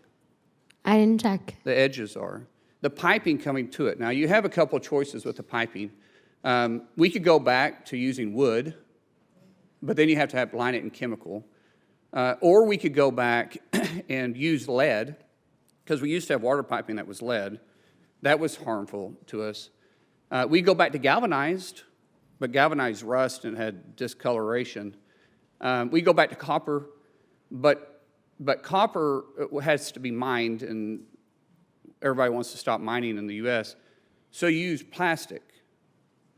I didn't check. The edges are. The piping coming to it. Now, you have a couple choices with the piping. We could go back to using wood, but then you have to line it in chemical. Or we could go back and use lead, because we used to have water piping that was lead. That was harmful to us. We go back to galvanized, but galvanized rust and had discoloration. We go back to copper, but copper has to be mined, and everybody wants to stop mining in the U.S., so you use plastic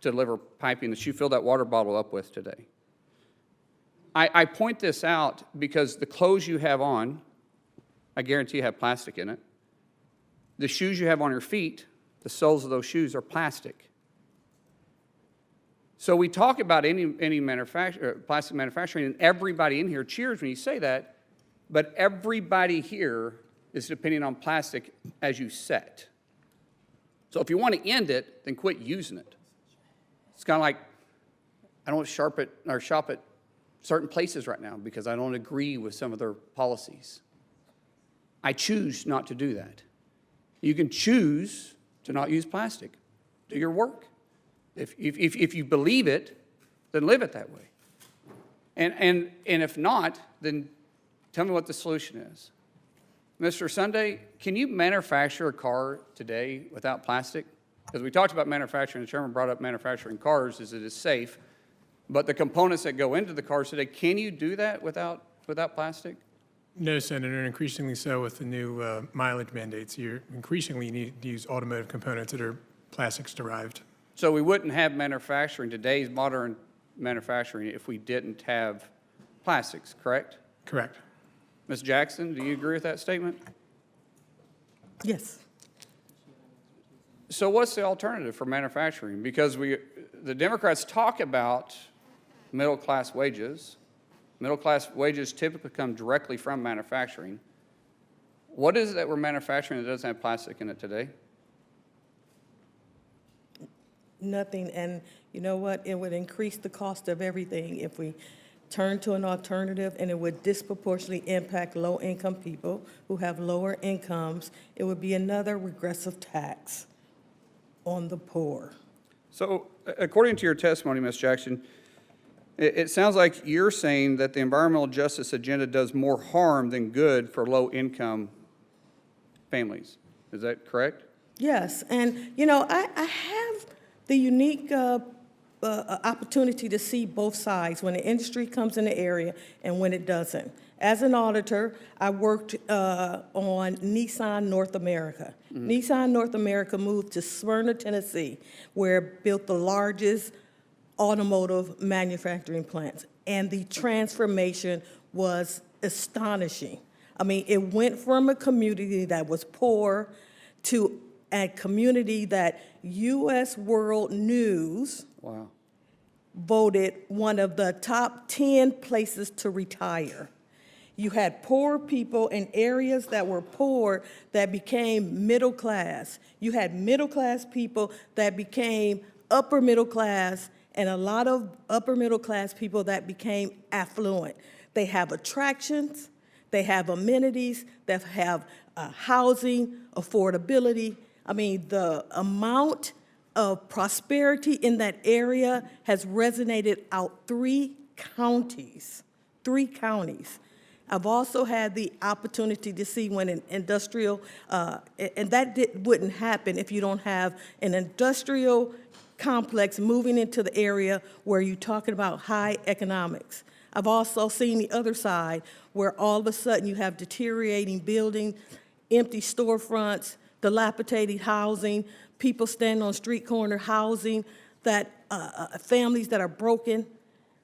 to deliver piping that you fill that water bottle up with today. I point this out because the clothes you have on, I guarantee you have plastic in it. The shoes you have on your feet, the soles of those shoes are plastic. So we talk about any plastic manufacturing, and everybody in here cheers when you say that, but everybody here is depending on plastic as you set. So if you want to end it, then quit using it. It's kind of like, I don't shop at certain places right now because I don't agree with some of their policies. I choose not to do that. You can choose to not use plastic. Do your work. If you believe it, then live it that way. And if not, then tell me what the solution is. Mr. Sunday, can you manufacture a car today without plastic? Because we talked about manufacturing, the chairman brought up manufacturing cars as it is safe, but the components that go into the cars today, can you do that without plastic? No, Senator, and increasingly so with the new mileage mandates. You increasingly need to use automotive components that are plastics derived. So we wouldn't have manufacturing, today's modern manufacturing, if we didn't have plastics, correct? Correct. Ms. Jackson, do you agree with that statement? Yes. So what's the alternative for manufacturing? Because the Democrats talk about middle-class wages. Middle-class wages typically come directly from manufacturing. What is it that we're manufacturing that doesn't have plastic in it today? Nothing, and you know what? It would increase the cost of everything if we turn to an alternative, and it would disproportionately impact low-income people who have lower incomes. It would be another regressive tax on the poor. So according to your testimony, Ms. Jackson, it sounds like you're saying that the environmental justice agenda does more harm than good for low-income families. Is that correct? Yes, and I have the unique opportunity to see both sides when the industry comes in the area and when it doesn't. As an auditor, I worked on Nissan North America. Nissan North America moved to Smyrna, Tennessee, where it built the largest automotive manufacturing plants, and the transformation was astonishing. I mean, it went from a community that was poor to a community that U.S. World News Wow. voted one of the top 10 places to retire. You had poor people in areas that were poor that became middle class. You had middle class people that became upper middle class, and a lot of upper middle class people that became affluent. They have attractions, they have amenities, they have housing, affordability. I mean, the amount of prosperity in that area has resonated out 3 counties. 3 counties. I've also had the opportunity to see when an industrial, and that wouldn't happen if you don't have an industrial complex moving into the area where you're talking about high economics. I've also seen the other side where all of a sudden you have deteriorating buildings, empty storefronts, dilapidated housing, people standing on street corner housing, that families that are broken.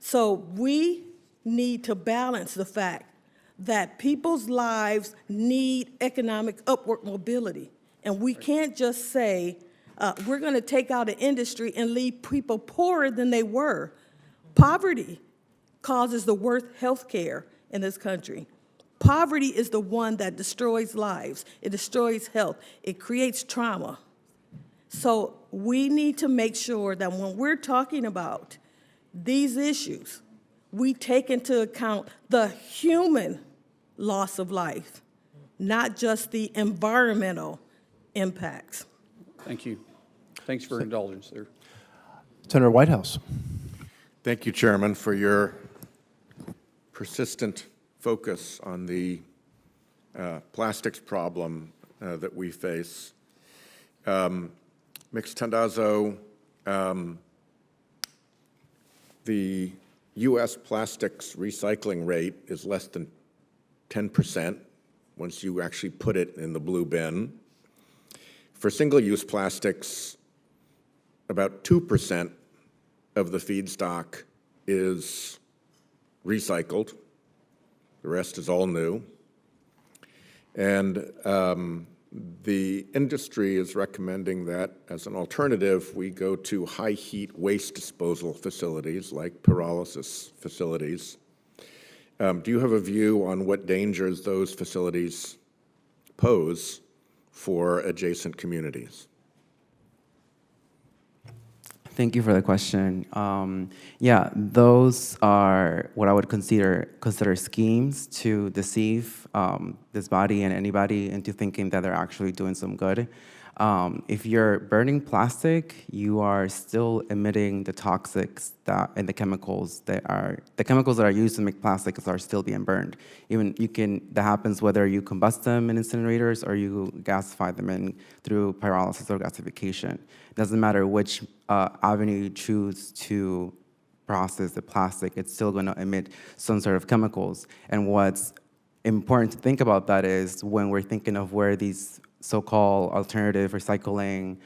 So we need to balance the fact that people's lives need economic upward mobility. And we can't just say, we're going to take out an industry and leave people poorer than they were. Poverty causes the worst health care in this country. Poverty is the one that destroys lives. It destroys health. It creates trauma. So we need to make sure that when we're talking about these issues, we take into account the human loss of life, not just the environmental impacts. Thank you. Thanks for indulgence there. Senator Whitehouse. Thank you, Chairman, for your persistent focus on the plastics problem that we face. Mixed Tandazo, the U.S. plastics recycling rate is less than 10% once you actually put it in the blue bin. For single-use plastics, about 2% of the feedstock is recycled. The rest is all new. And the industry is recommending that, as an alternative, we go to high-heat waste disposal facilities like pyrolysis facilities. Do you have a view on what dangers those facilities pose for adjacent communities? Thank you for the question. Yeah, those are what I would consider schemes to deceive this body and anybody into thinking that they're actually doing some good. If you're burning plastic, you are still emitting the toxics and the chemicals that are used to make plastics are still being burned. That happens whether you combust them in incinerators or you gasify them in through pyrolysis or gasification. It doesn't matter which avenue you choose to process the plastic, it's still going to emit some sort of chemicals. And what's important to think about that is when we're thinking of where these so-called alternative recycling,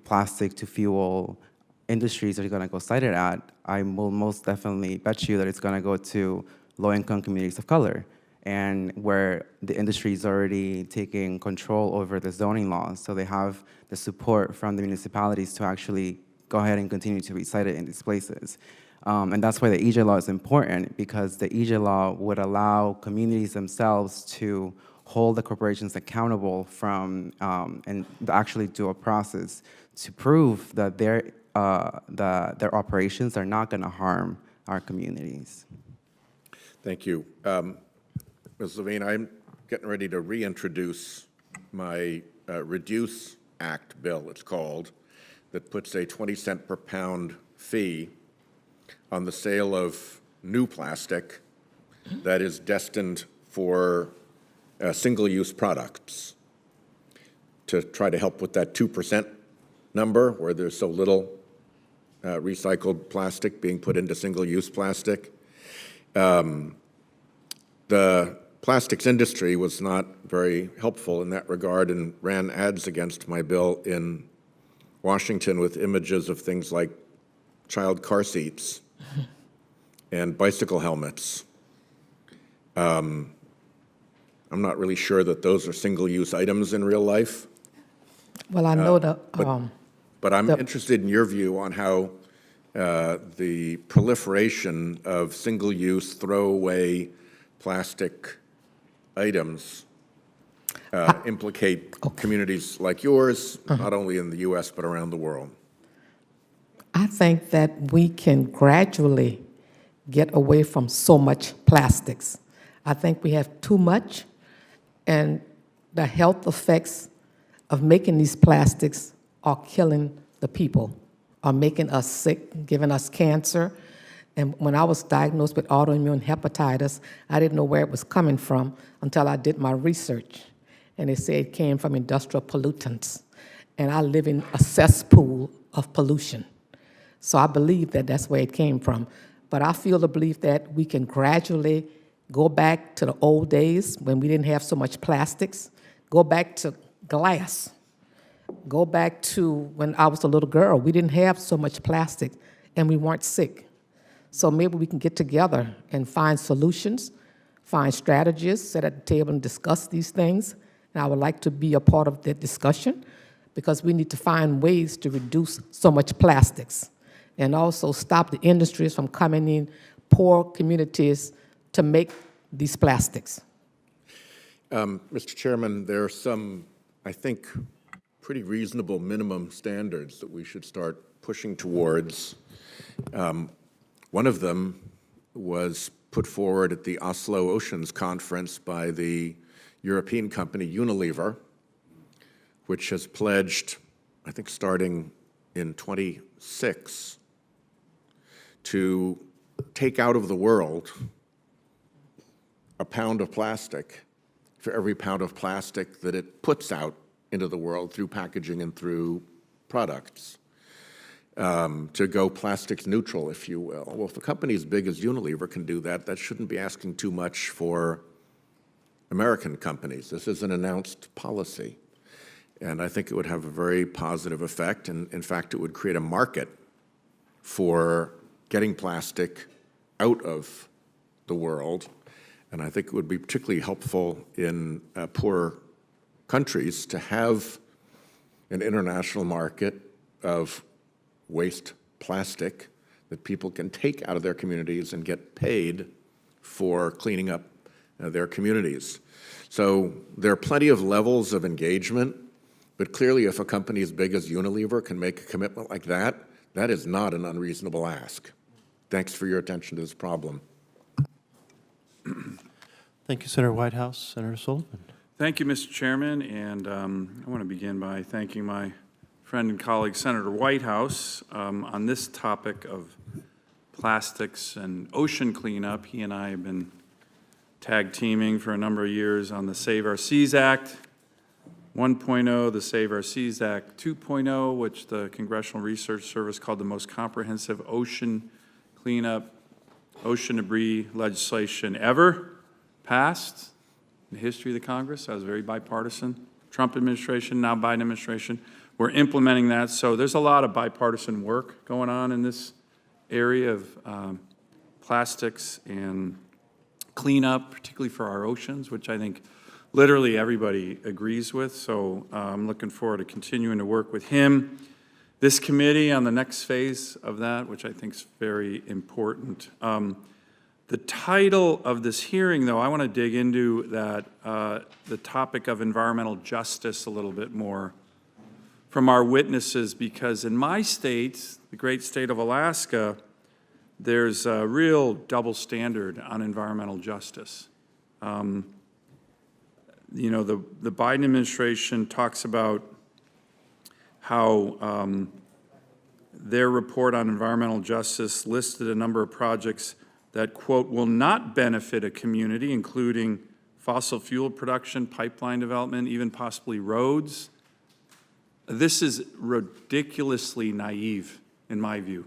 plastic to fuel industries are going to go cited at, I will most definitely bet you that it's going to go to low-income communities of color, and where the industry is already taking control over the zoning laws, so they have the support from the municipalities to actually go ahead and continue to recite it in these places. And that's why the EJ law is important, because the EJ law would allow communities themselves to hold the corporations accountable from and actually do a process to prove that their operations are not going to harm our communities. Thank you. Ms. Lavigne, I'm getting ready to reintroduce my Reduce Act bill, it's called, that puts a 20-cent per pound fee on the sale of new plastic that is destined for single-use products. to try to help with that 2% number where there's so little recycled plastic being put into single-use plastic. The plastics industry was not very helpful in that regard and ran ads against my bill in Washington with images of things like child car seats and bicycle helmets. I'm not really sure that those are single-use items in real life. Well, I know But I'm interested in your view on how the proliferation of single-use, throwaway plastic items implicate communities like yours, not only in the U.S., but around the world. I think that we can gradually get away from so much plastics. I think we have too much, and the health effects of making these plastics are killing the people, are making us sick, giving us cancer. And when I was diagnosed with autoimmune hepatitis, I didn't know where it was coming from until I did my research. And they said it came from industrial pollutants. And I live in a cesspool of pollution. So I believe that that's where it came from. But I feel the belief that we can gradually go back to the old days when we didn't have so much plastics, go back to glass, go back to when I was a little girl. We didn't have so much plastic, and we weren't sick. So maybe we can get together and find solutions, find strategies, sit at the table and discuss these things. And I would like to be a part of that discussion because we need to find ways to reduce so much plastics and also stop the industries from coming in poor communities to make these plastics. Mr. Chairman, there are some, I think, pretty reasonable minimum standards that we should start pushing towards. One of them was put forward at the Oslo Oceans Conference by the European company Unilever, which has pledged, I think starting in 26, to take out of the world a pound of plastic for every pound of plastic that it puts out into the world through packaging and through products, to go plastics neutral, if you will. Well, if a company as big as Unilever can do that, that shouldn't be asking too much for American companies. This is an announced policy, and I think it would have a very positive effect, and in fact, it would create a market for getting plastic out of the world, and I think it would be particularly helpful in poor countries to have an international market of waste plastic that people can take out of their communities and get paid for cleaning up their communities. So there are plenty of levels of engagement, but clearly if a company as big as Unilever can make a commitment like that, that is not an unreasonable ask. Thanks for your attention to this problem. Thank you, Senator Whitehouse. Senator Sullivan. Thank you, Mr. Chairman, and I want to begin by thanking my friend and colleague, Senator Whitehouse, on this topic of plastics and ocean cleanup. He and I have been tag teaming for a number of years on the Save Our Seas Act 1.0, the Save Our Seas Act 2.0, which the Congressional Research Service called the most comprehensive ocean cleanup, ocean debris legislation ever passed in the history of the Congress. That was very bipartisan. Trump administration, now Biden administration. We're implementing that. So there's a lot of bipartisan work going on in this area of plastics and cleanup, particularly for our oceans, which I think literally everybody agrees with. So I'm looking forward to continuing to work with him, this committee on the next phase of that, which I think is very important. The title of this hearing, though, I want to dig into that, the topic of environmental justice a little bit more from our witnesses, because in my state, the great state of Alaska, there's a real double standard on environmental justice. You know, the Biden administration talks about how their report on environmental justice listed a number of projects that, quote, will not benefit a community, including fossil fuel production, pipeline development, even possibly roads This is ridiculously naive, in my view.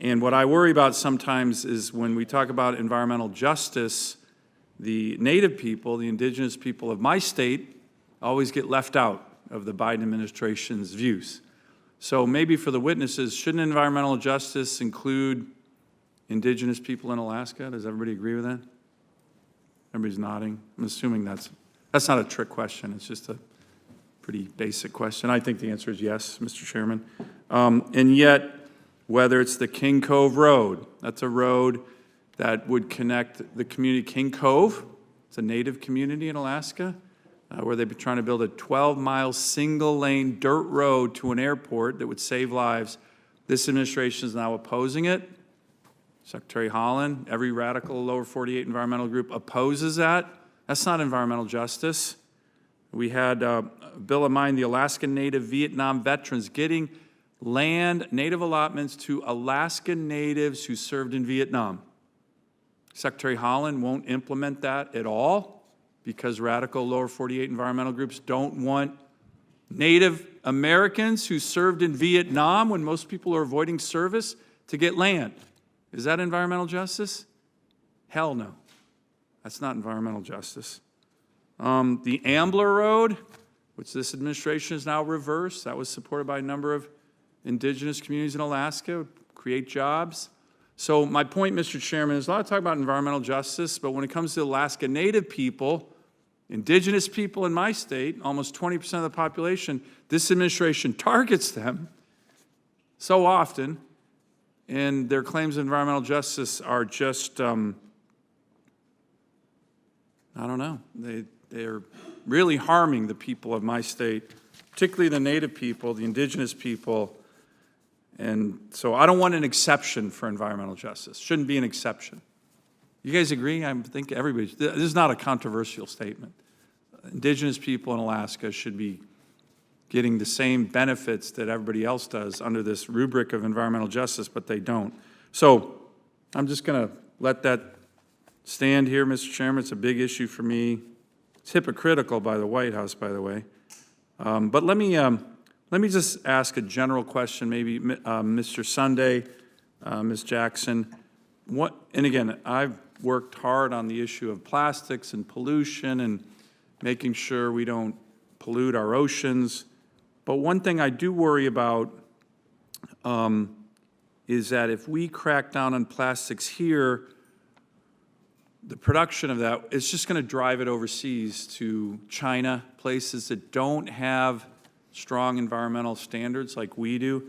And what I worry about sometimes is when we talk about environmental justice, the native people, the indigenous people of my state, always get left out of the Biden administration's views. So maybe for the witnesses, shouldn't environmental justice include indigenous people in Alaska? Does everybody agree with that? Everybody's nodding. I'm assuming that's not a trick question. It's just a pretty basic question. I think the answer is yes, Mr. Chairman. And yet, whether it's the King Cove Road, that's a road that would connect the community King Cove, it's a native community in Alaska, where they've been trying to build a 12-mile single-lane dirt road to an airport that would save lives. This administration is now opposing it. Secretary Holland, every radical lower 48 environmental group opposes that. That's not environmental justice. We had a bill of mine, the Alaskan Native Vietnam veterans, getting land, native allotments to Alaskan natives who served in Vietnam. Secretary Holland won't implement that at all because radical lower 48 environmental groups don't want Native Americans who served in Vietnam when most people are avoiding service to get land. Is that environmental justice? Hell no. That's not environmental justice. The Ambler Road, which this administration has now reversed, that was supported by a number of indigenous communities in Alaska, would create jobs. So my point, Mr. Chairman, is a lot of talk about environmental justice, but when it comes to Alaska Native people, indigenous people in my state, almost 20% of the population, this administration targets them so often, and their claims of environmental justice are just, I don't know, they're really harming the people of my state, particularly the Native people, the indigenous people. And so I don't want an exception for environmental justice. Shouldn't be an exception. You guys agree? I think everybody, this is not a controversial statement. Indigenous people in Alaska should be getting the same benefits that everybody else does under this rubric of environmental justice, but they don't. So I'm just going to let that stand here, Mr. Chairman. It's a big issue for me. It's hypocritical by the White House, by the way. But let me just ask a general question, maybe Mr. Sunday, Ms. Jackson. And again, I've worked hard on the issue of plastics and pollution and making sure we don't pollute our oceans. But one thing I do worry about is that if we crack down on plastics here, the production of that, it's just going to drive it overseas to China, places that don't have strong environmental standards like we do.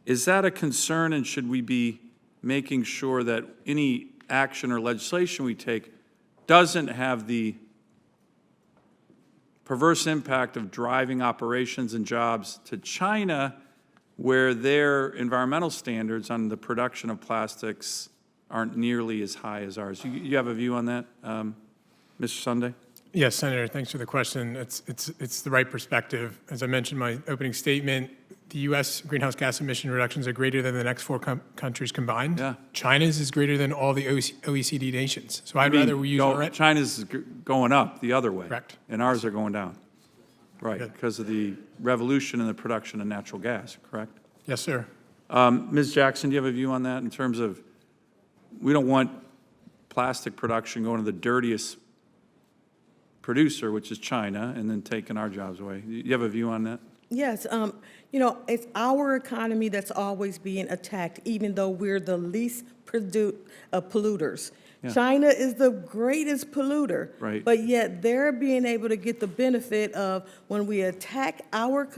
Is that a concern, and should we be making sure that any action or legislation we take doesn't have the perverse impact of driving operations and jobs to China, where their environmental standards on the production of plastics aren't nearly as high as ours? You have a view on that, Mr. Sunday? Yes, Senator, thanks for the question. It's the right perspective. As I mentioned in my opening statement, the U.S. greenhouse gas emission reductions are greater than the next four countries combined. Yeah. China's is greater than all the OECD nations. So I'd rather we use our... China's going up the other way. Correct. And ours are going down. Right, Good. because of the revolution in the production of natural gas, correct? Yes, sir. Ms. Jackson, do you have a view on that in terms of, we don't want plastic production going to the dirtiest producer, which is China, and then taking our jobs away. Do you have a view on that? Yes, you know, it's our economy that's always being attacked, even though we're the least polluters. Yeah. China is the greatest polluter. Right. But yet they're being able to get the benefit of when we attack our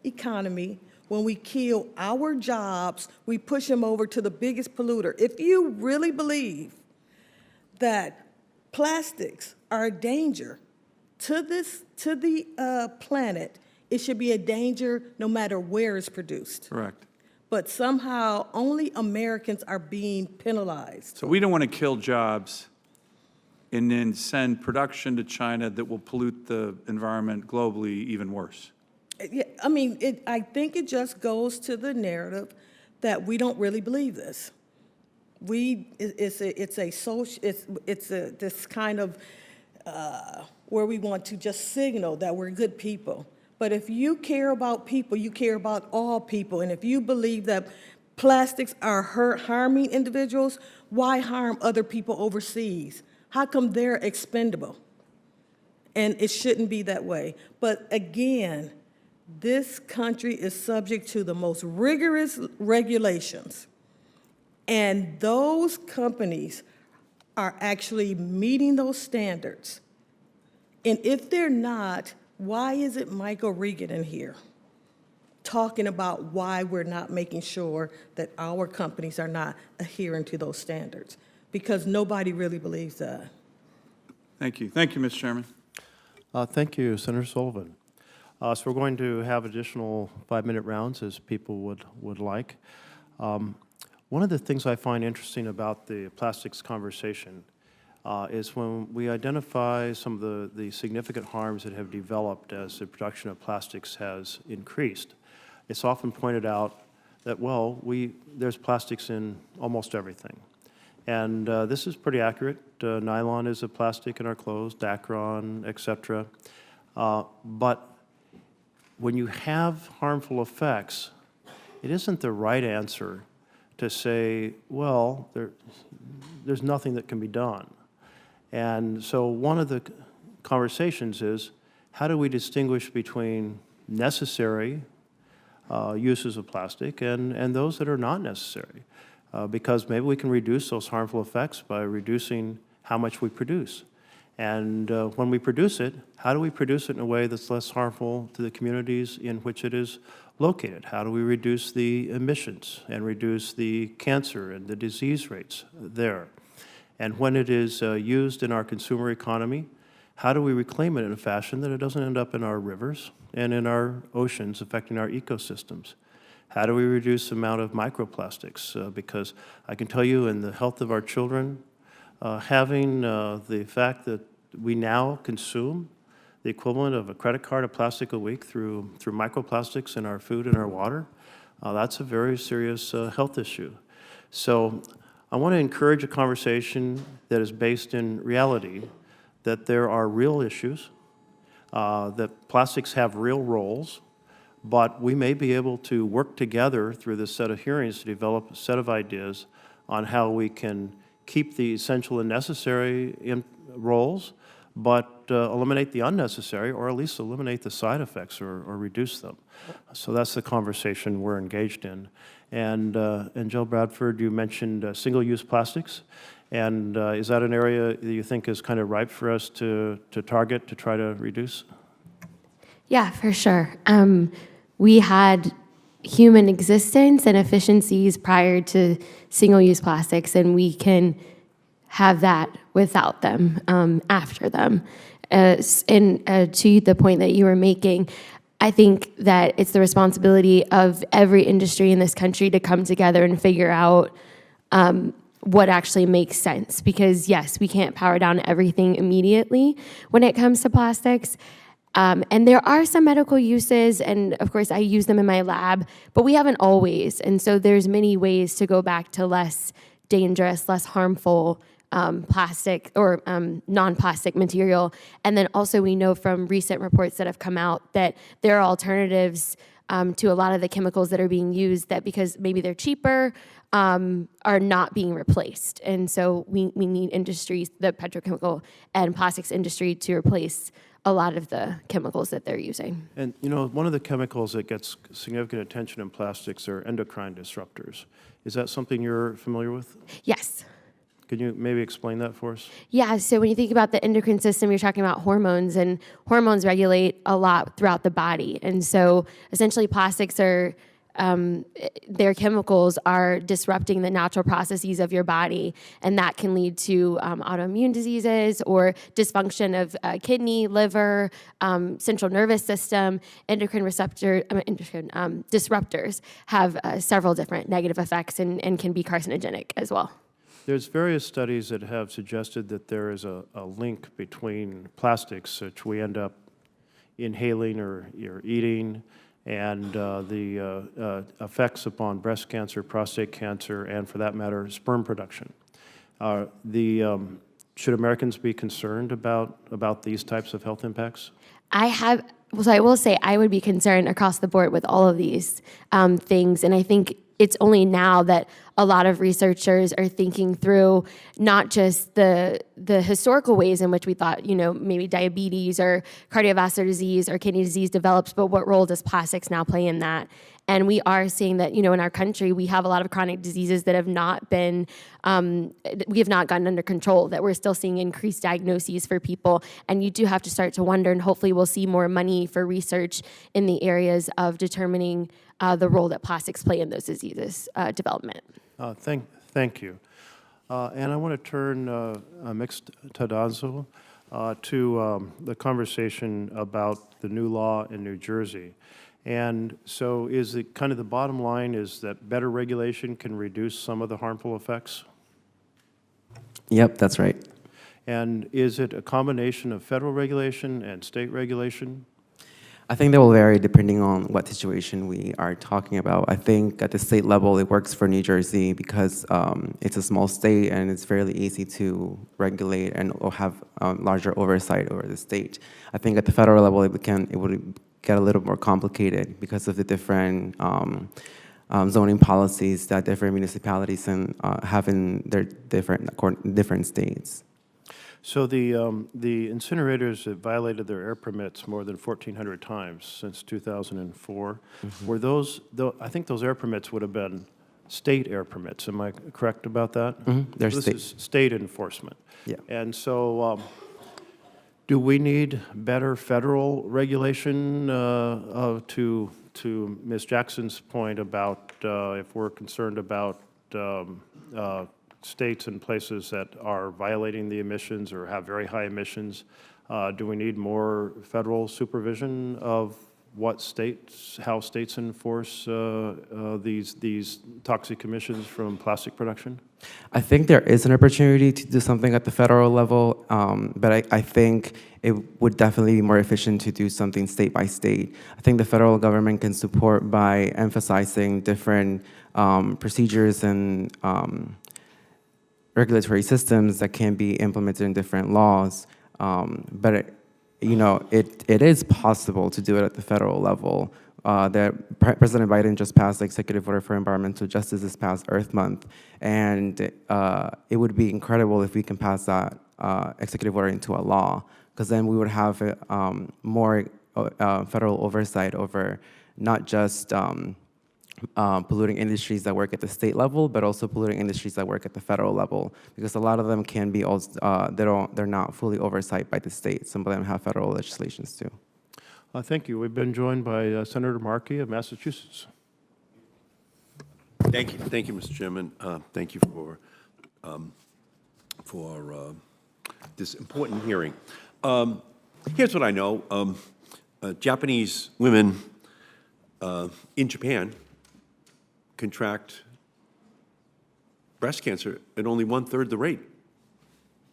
economy, when we kill our jobs, we push them over to the biggest polluter. If you really believe that plastics are a danger to the planet, it should be a danger no matter where it's produced. Correct. But somehow only Americans are being penalized. So we don't want to kill jobs and then send production to China that will pollute the environment globally even worse. Yeah, I mean, I think it just goes to the narrative that we don't really believe this. It's this kind of where we want to just signal that we're good people. But if you care about people, you care about all people. And if you believe that plastics are harming individuals, why harm other people overseas? How come they're expendable? And it shouldn't be that way. But again, this country is subject to the most rigorous regulations. And those companies are actually meeting those standards. And if they're not, why is it Michael Regan in here talking about why we're not making sure that our companies are not adhering to those standards? Because nobody really believes that. Thank you. Thank you, Mr. Chairman. Thank you, Senator Sullivan. So we're going to have additional 5-minute rounds as people would like. One of the things I find interesting about the plastics conversation is when we identify some of the significant harms that have developed as the production of plastics has increased. It's often pointed out that, well, there's plastics in almost everything. And this is pretty accurate. Nylon is a plastic in our clothes, Dacron, et cetera. But when you have harmful effects, it isn't the right answer to say, well, there's nothing that can be done. And so one of the conversations is, how do we distinguish between necessary uses of plastic and those that are not necessary? Because maybe we can reduce those harmful effects by reducing how much we produce. And when we produce it, how do we produce it in a way that's less harmful to the communities in which it is located? How do we reduce the emissions and reduce the cancer and the disease rates there? And when it is used in our consumer economy, how do we reclaim it in a fashion that it doesn't end up in our rivers and in our oceans, affecting our ecosystems? How do we reduce the amount of microplastics? Because I can tell you, in the health of our children, having the fact that we now consume the equivalent of a credit card of plastic a week through microplastics in our food and our water, that's a very serious health issue. So I want to encourage a conversation that is based in reality, that there are real issues, that plastics have real roles, but we may be able to work together through this set of hearings to develop a set of ideas on how we can keep the essential and necessary roles, but eliminate the unnecessary, or at least eliminate the side effects or reduce them. So that's the conversation we're engaged in. And Angelle, Bradford, you mentioned single-use plastics. And is that an area that you think is kind of ripe for us to target, to try to reduce? Yeah, for sure. We had human existence and efficiencies prior to single-use plastics, and we can have that without them, after them. And to the point that you were making, I think that it's the responsibility of every industry in this country to come together and figure out what actually makes sense. Because yes, we can't power down everything immediately when it comes to plastics. And there are some medical uses, and of course I use them in my lab, but we haven't always. And so there's many ways to go back to less dangerous, less harmful plastic or non-plastic material. And then also we know from recent reports that have come out that there are alternatives to a lot of the chemicals that are being used that, because maybe they're cheaper, are not being replaced. And so we need industries, the petrochemical and plastics industry, to replace a lot of the chemicals that they're using. And you know, one of the chemicals that gets significant attention in plastics are endocrine disruptors. Is that something you're familiar with? Yes. Can you maybe explain that for us? Yeah, so when you think about the endocrine system, you're talking about hormones, and hormones regulate a lot throughout the body. And so essentially plastics are, their chemicals are disrupting the natural processes of your body, and that can lead to autoimmune diseases or dysfunction of kidney, liver, central nervous system. Endocrine disruptors have several different negative effects and can be carcinogenic as well. There's various studies that have suggested that there is a link between plastics, which we end up inhaling or eating, and the effects upon breast cancer, prostate cancer, and for that matter, sperm production. Should Americans be concerned about these types of health impacts? So I will say I would be concerned across the board with all of these things, and I think it's only now that a lot of researchers are thinking through not just the historical ways in which we thought, maybe diabetes or cardiovascular disease or kidney disease develops, but what role does plastics now play in that? And we are seeing that, in our country, we have a lot of chronic diseases that have not been, we have not gotten under control, that we're still seeing increased diagnoses for people. And you do have to start to wonder, and hopefully we'll see more money for research in the areas of determining the role that plastics play in those diseases development. Thank you. And I want to turn mixed Tandazo to the conversation about the new law in New Jersey. And so is it kind of the bottom line is that better regulation can reduce some of the harmful effects? Yep, that's right. And is it a combination of federal regulation and state regulation? I think that will vary depending on what situation we are talking about. I think at the state level, it works for New Jersey because it's a small state and it's fairly easy to regulate and have larger oversight over the state. I think at the federal level, it would get a little more complicated because of the different zoning policies that different municipalities have in their different states. So the incinerators have violated their air permits more than 1,400 times since 2004. Mm-hmm. Were those, I think those air permits would have been state air permits. Am I correct about that? Mm-hmm. They're So this state. is state enforcement. Yeah. And so do we need better federal regulation to Ms. Jackson's point about if we're concerned about states and places that are violating the emissions or have very high emissions, do we need more federal supervision of how states enforce these toxic emissions from plastic production? I think there is an opportunity to do something at the federal level, but I think it would definitely be more efficient to do something state by state. I think the federal government can support by emphasizing different procedures and regulatory systems that can be implemented in different laws, but it is possible to do it at the federal level. President Biden just passed the Executive Order for Environmental Justice this past Earth Month, and it would be incredible if we can pass that executive order into a law, because then we would have more federal oversight over not just polluting industries that work at the state level, but also polluting industries that work at the federal level, because a lot of them can be also, they're not fully oversight by the state. Some of them have federal legislations too. Thank you. We've been joined by Senator Markey of Massachusetts. Thank you, Mr. Chairman. Thank you for this important hearing. Here's what I know. Japanese women in Japan contract breast cancer at only 1/3 the rate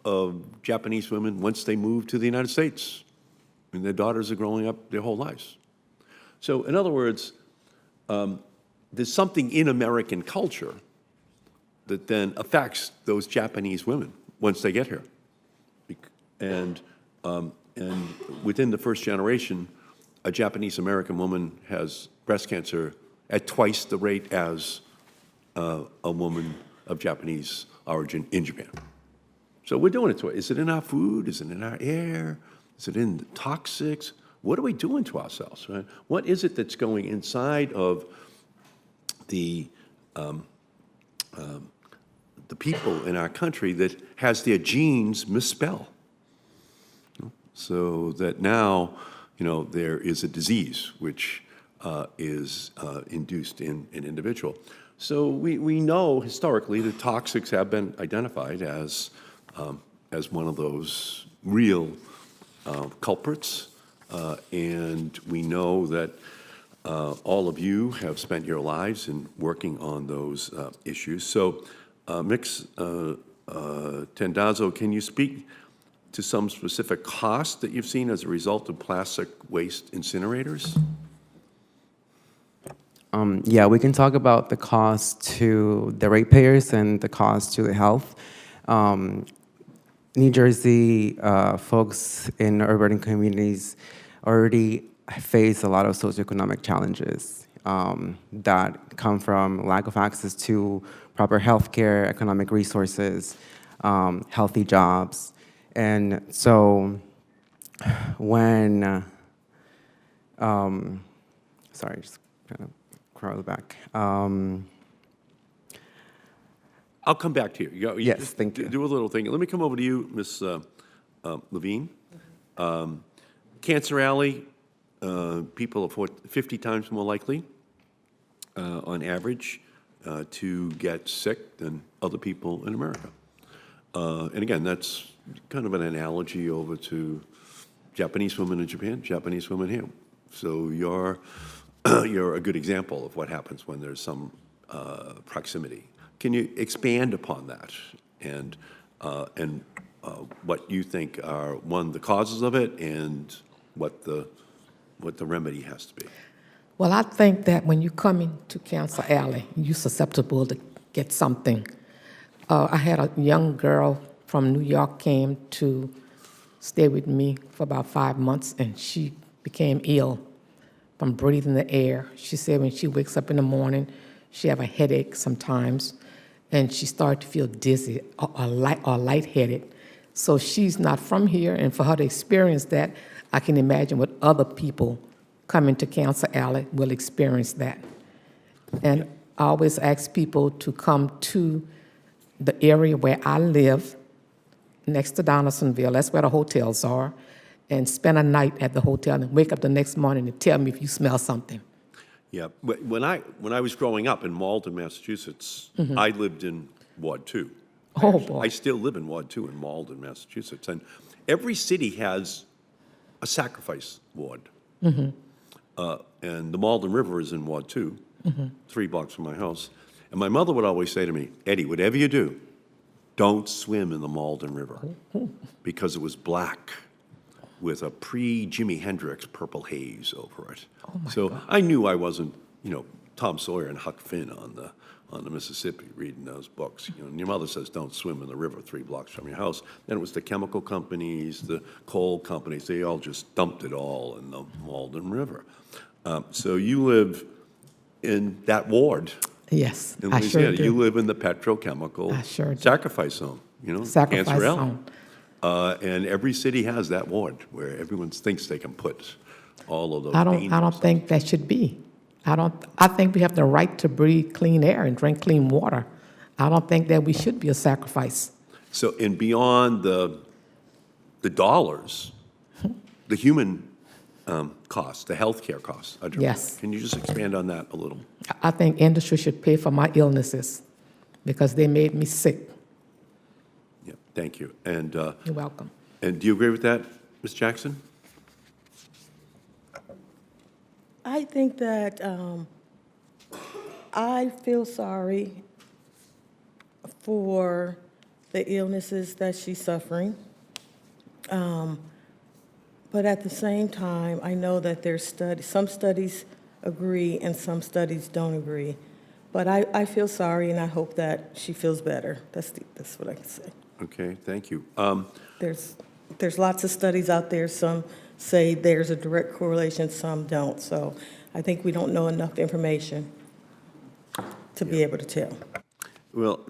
of Japanese women once they move to the United States. I mean, their daughters are growing up their whole lives. So, in other words, there's something in American culture that then affects those Japanese women once they get here. And within the first generation, a Japanese American woman has breast cancer at twice the rate as a woman of Japanese origin in Japan. So we're doing it to it. Is it in our food? Is it in our air? Is it in the toxics? What are we doing to ourselves, right? What is it that's going inside of the people in our country that has their genes misspell? So that now, there is a disease which is induced in an individual. So we know historically that toxics have been identified as one of those real culprits, and we know that all of you have spent your lives in working on those issues. So, Ms. Tandazo, can you speak to some specific costs that you've seen as a result of plastic waste incinerators? Yeah, we can talk about the cost to the ratepayers and the cost to the health. New Jersey folks in urban communities already face a lot of socioeconomic challenges that come from lack of access to proper healthcare, economic resources, healthy jobs. And so when, sorry, just kind of crawl back. I'll come back to you. Yes, just thank you. Do a little thing. Let me come over to you, Ms. Lavigne. Cancer Alley, people are 50 times more likely, on average, to get sick than other people in America. And again, that's kind of an analogy over to Japanese women in Japan, Japanese women here. So you're a good example of what happens when there's some proximity. Can you expand upon that and what you think are, one, the causes of it and what the remedy has to be? Well, I think that when you come into Cancer Alley, you're susceptible to get something. I had a young girl from New York came to stay with me for about 5 months, and she became ill from breathing the air. She said when she wakes up in the morning, she have a headache sometimes, and she started to feel dizzy or lightheaded. So she's not from here, and for her to experience that, I can imagine what other people coming to Cancer Alley will experience that. And I always ask people to come to the area where I live, next to Donaldsonville, that's where the hotels are, and spend a night at the hotel and wake up the next morning and tell me if you smell something. Yeah, when I was growing up in Malden, Massachusetts, I lived in Ward 2. Oh, boy. I still live in Ward 2 in Malden, Massachusetts, and every city has a sacrifice ward. And the Malden River is in Ward 2, 3 blocks from my house. And my mother would always say to me, Eddie, whatever you do, don't swim in the Malden River, because it was black with a pre-Jimi Hendrix purple haze over it. So I knew I wasn't, Tom Sawyer and Huck Finn on the Mississippi reading those books. And your mother says, don't swim in the river 3 blocks from your house. Then it was the chemical companies, the coal companies, they all just dumped it all in the Malden River. So you live in that ward Yes, in I Louisiana. sure do. You live in the petrochemical I sure do. sacrifice zone, Sacrifice Cancer Alley. zone. And every city has that ward where everyone thinks they can put all of those I don't dangerous think that should be. I think we have the right to breathe clean air and drink clean water. I don't think that we should be a sacrifice. So, and beyond the dollars, the human costs, the healthcare costs are dramatic. Yes. Can you just expand on that a little? I think industry should pay for my illnesses because they made me sick. Yeah, thank you. And You're welcome. do you agree with that, Ms. Jackson? I think that I feel sorry for the illnesses that she's suffering. But at the same time, I know that there's some studies agree and some studies don't agree. But I feel sorry, and I hope that she feels better. That's what I can say. Okay, thank you. There's lots of studies out there. Some say there's a direct correlation, some don't. So I think we don't know enough information to be able to tell. Well,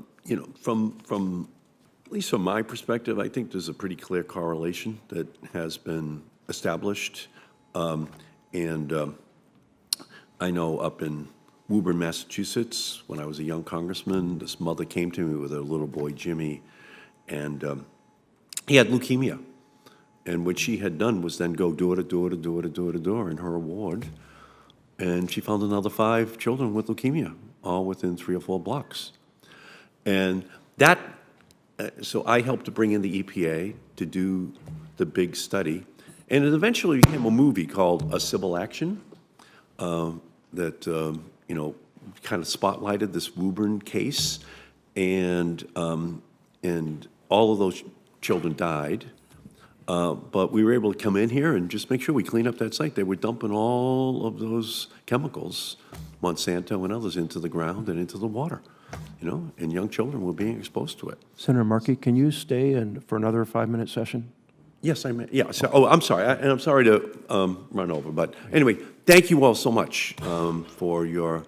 from at least from my perspective, I think there's a pretty clear correlation that has been established. I know up in Woburn, Massachusetts, when I was a young congressman, this mother came to me with her little boy, Jimmy, and he had leukemia. And what she had done was then go door to door to door to door to door in her ward, and she found another 5 children with leukemia, all within 3 or 4 blocks. And that, so I helped to bring in the EPA to do the big study, and it eventually became a movie called A Civil Action that, kind of spotlighted this Woburn case, and all of those children died. But we were able to come in here and just make sure we clean up that site. They were dumping all of those chemicals, Monsanto and others, into the ground and into the water, and young children were being exposed to it. Senator Markey, can you stay for another 5-minute session? Yes, I may, yeah, so, oh, I'm sorry, and I'm sorry to run over, but anyway, thank you all so much for your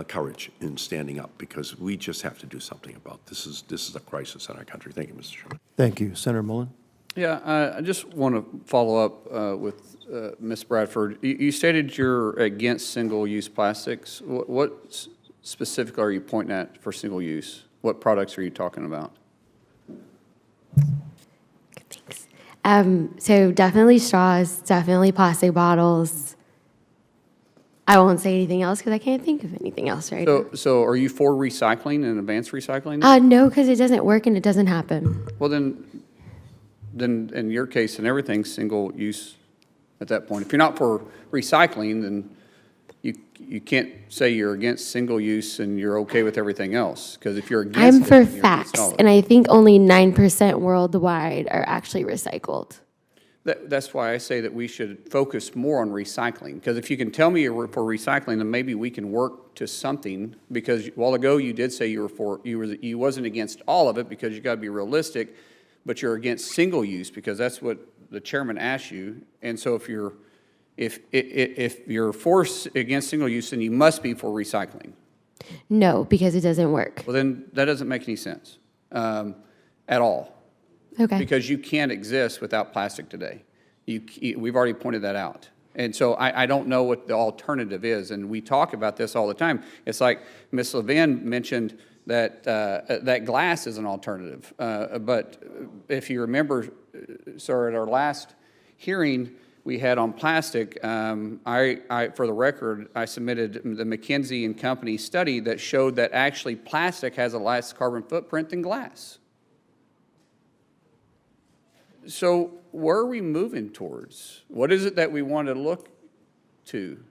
courage in standing up, because we just have to do something about this. This is a crisis in our country. Thank you, Mr. Chairman. Thank you. Senator Mullen? Yeah, I just want to follow up with Ms. Bradford. You stated you're against single-use plastics. What specifically are you pointing at for single-use? What products are you talking about? Thanks. So definitely straws, definitely plastic bottles. I won't say anything else because I can't think of anything else right now. So are you for recycling and advanced recycling? No, because it doesn't work and it doesn't happen. Well, then in your case and everything's single use at that point. If you're not for recycling, then you can't say you're against single use and you're okay with everything else. Because if you're against I'm it, for then you're against facts, all of it. and I think only 9% worldwide are actually recycled. That's why I say that we should focus more on recycling. Because if you can tell me you're for recycling, then maybe we can work to something. Because a while ago you did say you wasn't against all of it because you got to be realistic, but you're against single use because that's what the chairman asked you. And so if you're against single use, then you must be for recycling. No, because it doesn't work. Well, then that doesn't make any sense at all. Okay. Because you can't exist without plastic today. We've already pointed that out. And so I don't know what the alternative is, and we talk about this all the time. It's like Ms. Lavigne mentioned that that glass is an alternative. But if you remember, sir, at our last hearing we had on plastic, for the record, I submitted the McKinsey and Company study that showed that actually plastic has a less carbon footprint than glass. So where are we moving towards? What is it that we want to look to?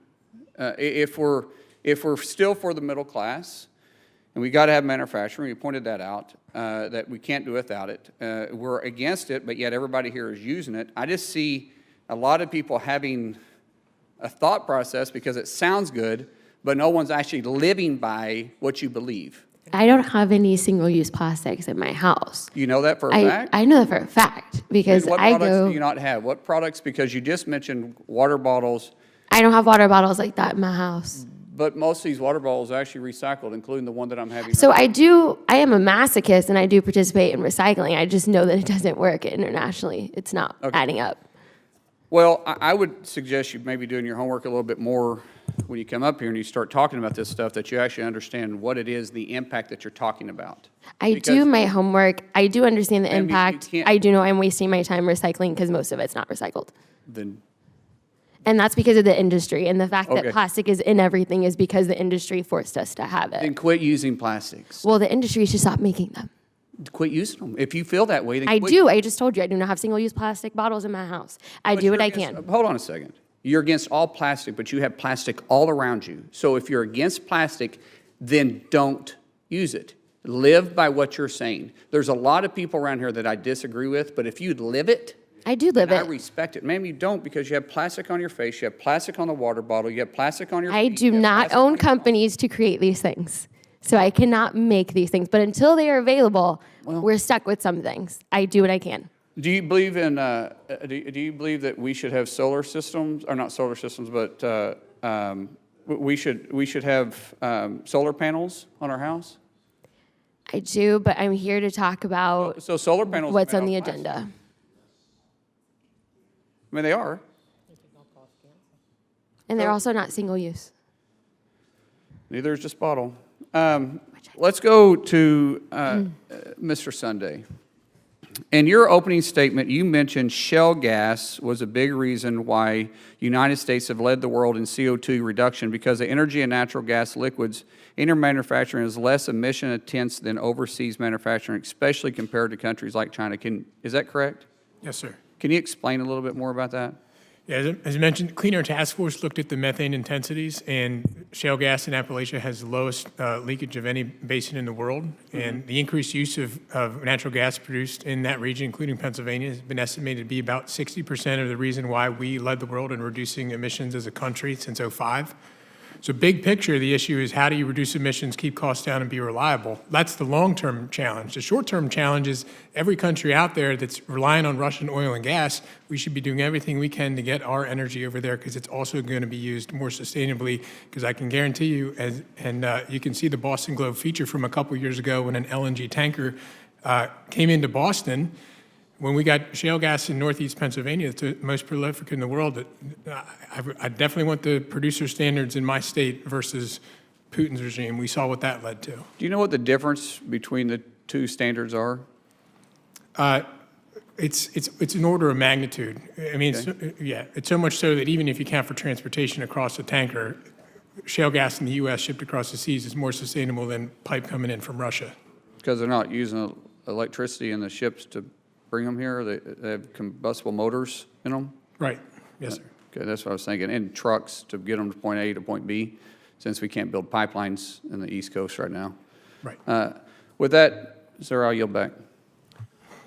If we're still for the middle class, and we got to have manufacturing, we pointed that out, that we can't do without it. We're against it, but yet everybody here is using it. I just see a lot of people having a thought process because it sounds good, but no one's actually living by what you believe. I don't have any single-use plastics in my house. You know that for a fact? I know that for a fact because And what I products go. do you not have? What products? Because you just mentioned water bottles, I don't have water bottles like that in my house. but most of these water bottles are actually recycled, including the one that I'm having. So I am a masochist and I do participate in recycling. I just know that it doesn't work internationally. It's not adding up. Well, I would suggest you maybe doing your homework a little bit more when you come up here and you start talking about this stuff, that you actually understand what it is, the impact that you're talking about. I do my homework. I do understand the And you impact. can't- I do know I'm wasting my time recycling because most of it's not recycled. Then, And that's because of the industry. And the fact Okay. that plastic is in everything is because the industry forced us to have then it. quit using plastics. Well, the industry should stop making them. Quit using them. If you feel that way, then I quit. do. I just told you I do not have single-use plastic bottles in my house. I But do what you're I against- can. Hold on a second. You're against all plastic, but you have plastic all around you. So if you're against plastic, then don't use it. Live by what you're saying. There's a lot of people around here that I disagree with, but if you live it, I do live and I it. respect it. Ma'am, you don't, because you have plastic on your face, you have plastic on the water bottle, you have plastic on your I feet, do you have not plastic on own your companies to create these things. So I cannot make these things. But until they are available, we're stuck with some things. I do what I can. Do you believe in? Do you believe that we should have solar systems, or not solar systems, but we should have solar panels on our house? I do, but I'm here to talk about So solar panels. what's are on made the out of plastic. agenda. I mean, they are. And they're also not single use. Neither is this bottle. Let's go to Mr. Sunday. In your opening statement, you mentioned shale gas was a big reason why United States have led the world in CO2 reduction, because the energy and natural gas liquids in our manufacturing is less emission intense than overseas manufacturing, especially compared to countries like China. Is that correct? Yes, sir. Can you explain a little bit more about that? Yeah, as I mentioned, Clean Air Task Force looked at the methane intensities, and shale gas in Appalachia has the lowest leakage of any basin in the world. And the increased use of natural gas produced in that region, including Pennsylvania, has been estimated to be about 60% of the reason why we led the world in reducing emissions as a country since '05. So big picture, the issue is how do you reduce emissions, keep costs down, and be reliable? That's the long-term challenge. The short-term challenge is every country out there that's relying on Russian oil and gas, we should be doing everything we can to get our energy over there because it's also going to be used more sustainably. Because I can guarantee you, and you can see the Boston Globe feature from a couple years ago when an LNG tanker came into Boston. When we got shale gas in northeast Pennsylvania, it's the most prolific in the world. I definitely want the producer standards in my state versus Putin's regime. We saw what that led to. Do you know what the difference between the two standards are? It's an order of magnitude. I mean, it's so much so that even if you count for transportation across a tanker, shale gas in the U.S. shipped across the seas is more sustainable than pipe coming in from Russia. Because they're not using electricity in the ships to bring them here? They have combustible motors in them? Right. Yes, sir. Okay, that's what I was thinking. And trucks to get them to point A to point B, since we can't build pipelines in the East Coast right now. Right. With that, sir, I'll yield back.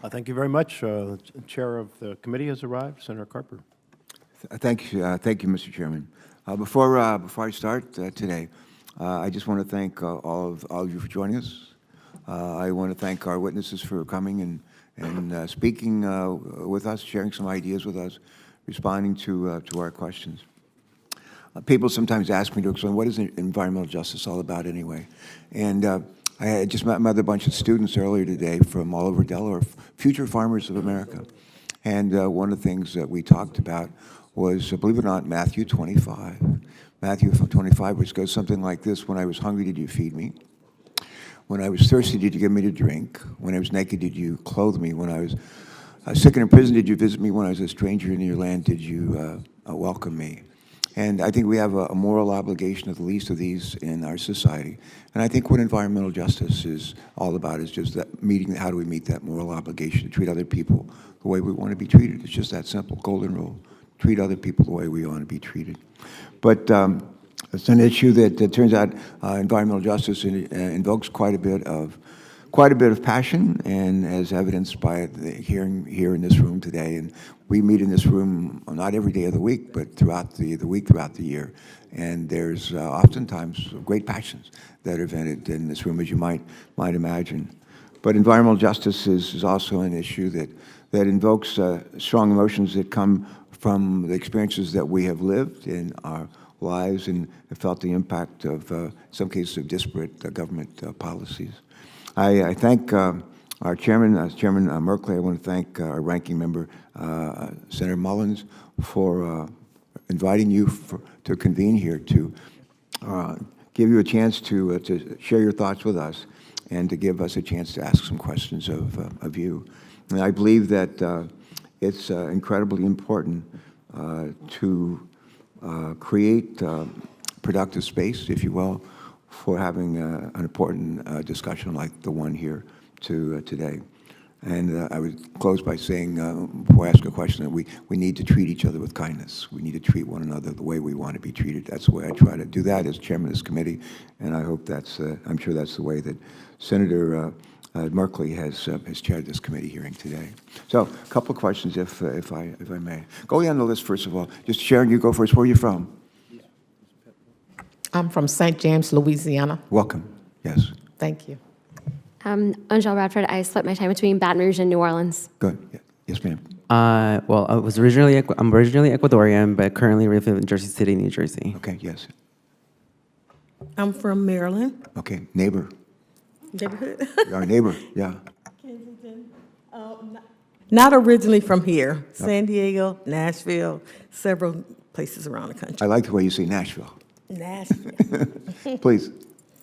Thank you very much. The Chair of the committee has arrived, Senator Carper. Thank you, Mr. Chairman. Before I start today, I just want to thank all of you for joining us. I want to thank our witnesses for coming and speaking with us, sharing some ideas with us, responding to our questions. People sometimes ask me to explain what is environmental justice all about anyway, and I just met a bunch of students earlier today from all over Delaware, future farmers of America, and one of the things that we talked about was, believe it or not, Matthew 25. Matthew 25, which goes something like this: "When I was hungry, did you feed me? When I was thirsty, did you give me to drink? When I was naked, did you clothe me? When I was sick and in prison, did you visit me? When I was a stranger in your land, did you welcome me?" And I think we have a moral obligation of the least of these in our society. And I think what environmental justice is all about is just that how do we meet that moral obligation to treat other people the way we want to be treated? It's just that simple, golden rule. Treat other people the way we want to be treated. But it's an issue that turns out environmental justice invokes quite a bit of passion, and as evidenced by the hearing here in this room today. And we meet in this room not every day of the week, but throughout the week, throughout the year. And there's oftentimes great passions that are vented in this room, as you might imagine. But environmental justice is also an issue that invokes strong emotions that come from the experiences that we have lived in our lives and felt the impact of, in some cases, of disparate government policies. I thank our chairman, Chairman Merkley. I want to thank our ranking member, Senator Mullins, for inviting you to convene here to give you a chance to share your thoughts with us and to give us a chance to ask some questions of you. And I believe that it's incredibly important to create productive space, if you will, for having an important discussion like the one here today. And I would close by saying, before I ask a question, that we need to treat each other with kindness. We need to treat one another the way we want to be treated. That's the way I try to do that as chairman of this committee, and I hope I'm sure that's the way that Senator Merkley has chaired this committee hearing today. So, a couple of questions, if I may. Go down the list first of all. Just Sharon, you go first. Where are you from? I'm from St. James, Louisiana. Welcome. Yes. Thank you. Angelle, Bradford. I split my time between Baton Rouge and New Orleans. Good. Yeah. Yes, ma'am. Well, I'm originally Ecuadorian, but currently live in Jersey City, New Jersey. Okay. Yes. I'm from Maryland. Okay. Neighbor. Neighborhood. Our neighbor. Yeah. Kensington. Not originally from here. San Diego, Nashville, several places around the country. I like the way you say Nashville. Nashville. Please.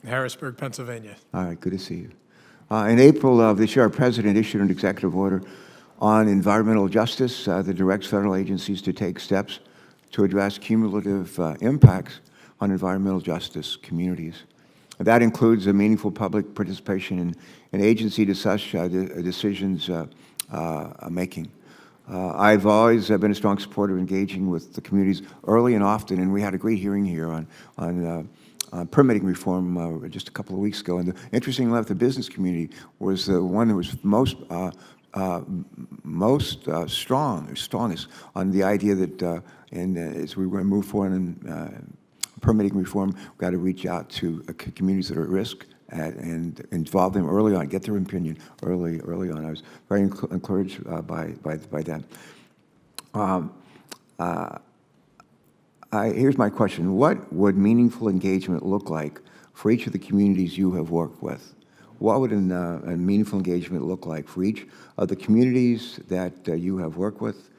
Harrisburg, Pennsylvania. All right. Good to see you. In April of this year, our president issued an executive order on environmental justice that directs federal agencies to take steps to address cumulative impacts on environmental justice communities. That includes a meaningful public participation in agency decisions making. I've always been a strong supporter of engaging with the communities early and often, and we had a great hearing here on permitting reform just a couple of weeks ago. And interestingly enough, the business community was the one that was strongest on the idea that, as we were going to move forward in permitting reform, we've got to reach out to communities that are at risk and involve them early on, get their opinion early on. I was very encouraged by that. Here's my question. What would meaningful engagement look like for each of the communities you have worked with? What would a meaningful engagement look like for each of the communities that you have worked with?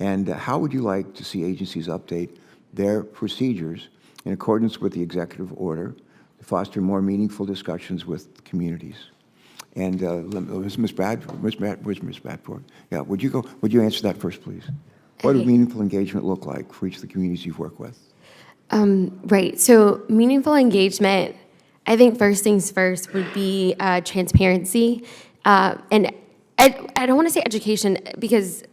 And how would you like to see agencies update their procedures in accordance with the executive order to foster more meaningful discussions with communities? And Ms. Bradford, where's Ms. Bradford? Yeah, would you answer that first, please? What would meaningful engagement look like for each of the communities you've worked with? Right. So meaningful engagement, I think first things first would be transparency. And I don't want to say education because,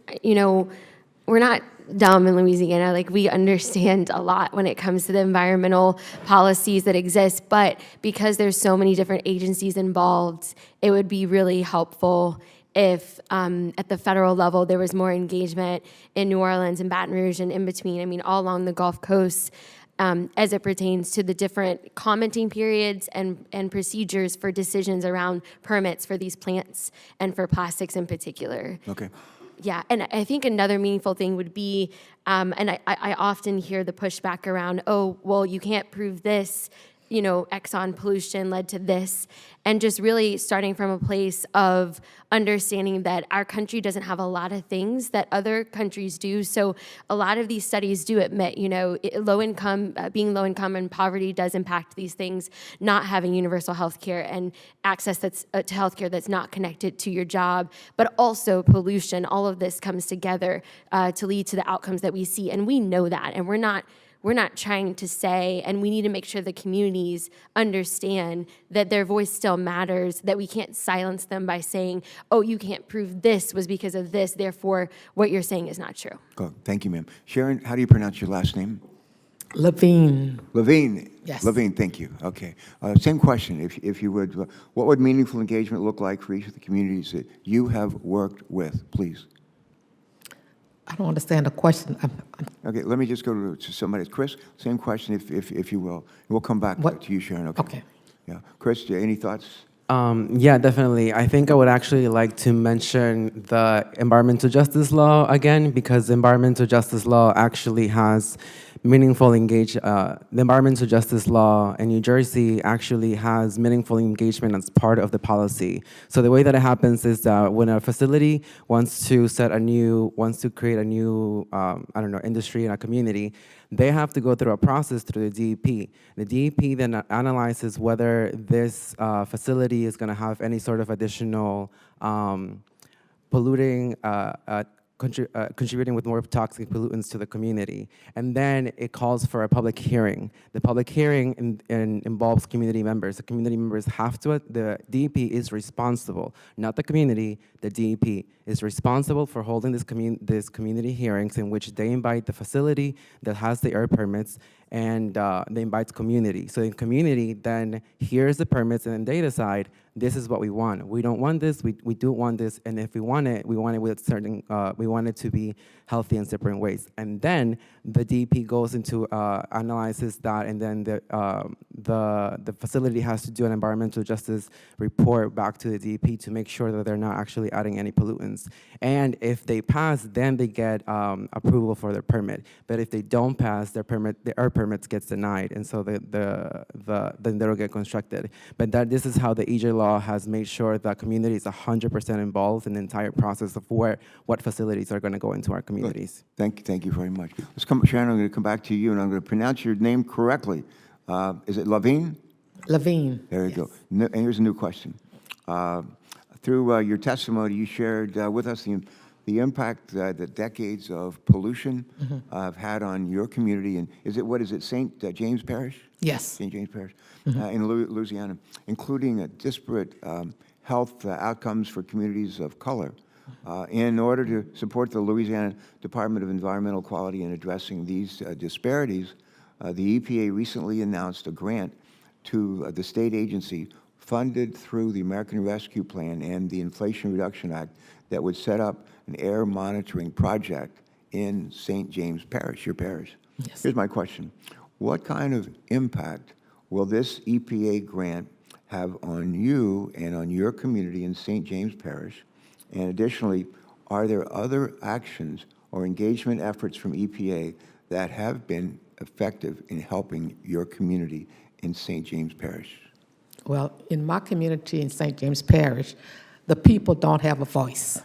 we're not dumb in Louisiana. Like, we understand a lot when it comes to the environmental policies that exist. But because there's so many different agencies involved, it would be really helpful if at the federal level there was more engagement in New Orleans and Baton Rouge and in between. I mean, all along the Gulf Coast, as it pertains to the different commenting periods and procedures for decisions around permits for these plants and for plastics in particular. Okay. Yeah, and I think another meaningful thing would be, and I often hear the pushback around, oh, well, you can't prove this, Exxon pollution led to this, and just really starting from a place of understanding that our country doesn't have a lot of things that other countries do. So a lot of these studies do admit, being low income and poverty does impact these things, not having universal health care and access to health care that's not connected to your job, but also pollution. All of this comes together to lead to the outcomes that we see, and we know that, and we're not trying to say, and we need to make sure the communities understand that their voice still matters, that we can't silence them by saying, oh, you can't prove this was because of this, therefore what you're saying is not true. Oh, thank you, ma'am. Sharon, how do you pronounce your last name? Lavigne. Lavigne. Yes. Lavigne, thank you. Okay. Same question, if you would. What would meaningful engagement look like for each of the communities that you have worked with, please? I don't understand the question. Okay, let me just go to somebody. Chris, same question, if you will. We'll come back to you, Sharon. Okay. Yeah. Chris, any thoughts? Yeah, definitely. I think I would actually like to mention the environmental justice law again, because the environmental justice law actually has meaningful the environmental justice law in New Jersey actually has meaningful engagement as part of the policy. So the way that it happens is that when a facility wants to create a new, industry in a community, they have to go through a process through the DEP. The DEP then analyzes whether this facility is going to have any sort of additional polluting, contributing with more toxic pollutants to the community. And then it calls for a public hearing. The public hearing involves community members. The community members have to, the DEP is responsible, not the community, the DEP is responsible for holding this community hearings in which they invite the facility that has the air permits and they invite community. So the community then hears the permits and then they decide, this is what we want. We don't want this, we do want this, and if we want it with certain, we want it to be healthy in different ways. And then the DEP goes into, analyzes that, and then the facility has to do an environmental justice report back to the DEP to make sure that they're not actually adding any pollutants. And if they pass, then they get approval for their permit. But if they don't pass, their air permits gets denied, and so then they don't get constructed. But this is how the EJ law has made sure that community is 100% involved in the entire process of what facilities are going to go into our communities. Thank you very much. Sharon, I'm going to come back to you, and I'm going to pronounce your name correctly. Is it Lavigne? Lavigne. There you go. And here's a new question. Through your testimony, you shared with us the impact that decades of pollution have had on your community. And what is it, St. James Parish? Yes. St. James Parish in Louisiana, including disparate health outcomes for communities of color. In order to support the Louisiana Department of Environmental Quality in addressing these disparities, the EPA recently announced a grant to the state agency funded through the American Rescue Plan and the Inflation Reduction Act that would set up an air monitoring project in St. James Parish, your parish. Yes. Here's my question. What kind of impact will this EPA grant have on you and on your community in St. James Parish? And additionally, are there other actions or engagement efforts from EPA that have been effective in helping your community in St. James Parish? Well, in my community in St. James Parish, the people don't have a voice.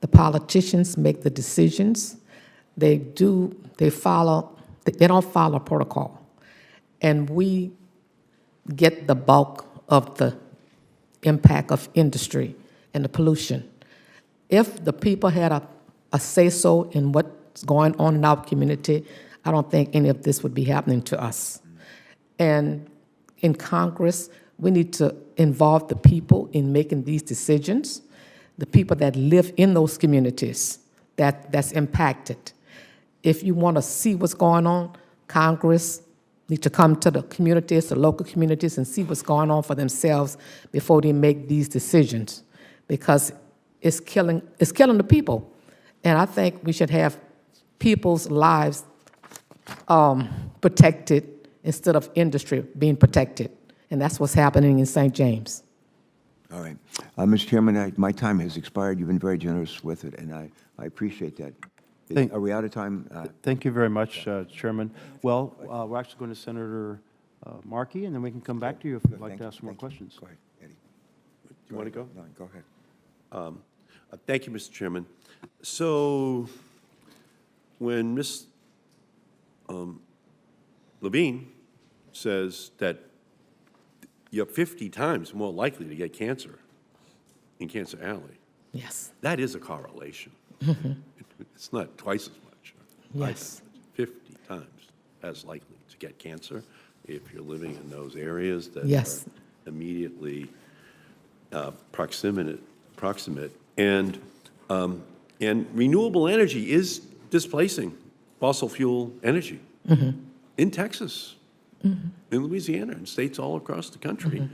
The politicians make the decisions. They don't follow protocol. And we get the bulk of the impact of industry and the pollution. If the people had a say-so in what's going on in our community, I don't think any of this would be happening to us. And in Congress, we need to involve the people in making these decisions, the people that live in those communities that's impacted. If you want to see what's going on, Congress need to come to the communities, the local communities, and see what's going on for themselves before they make these decisions, because it's killing the people. And I think we should have people's lives protected instead of industry being protected. And that's what's happening in St. James. All right. Mr. Chairman, my time has expired. You've been very generous with it, and I appreciate that. Are we out of time? Thank you very much, Chairman. Well, we're actually going to Senator Markey, and then we can come back to you if you'd like to ask some more questions. Go ahead, Eddie. Do you want to go? No, go ahead. Thank you, Mr. Chairman. So when Ms. Lavigne says that you're 50 times more likely to get cancer in Cancer Alley, Yes. that is a correlation. It's not twice as much. Yes. 50 times as likely to get cancer if you're living in those areas that Yes. are immediately proximate. And renewable energy is displacing fossil fuel energy in Texas, in Louisiana, and states all across the country.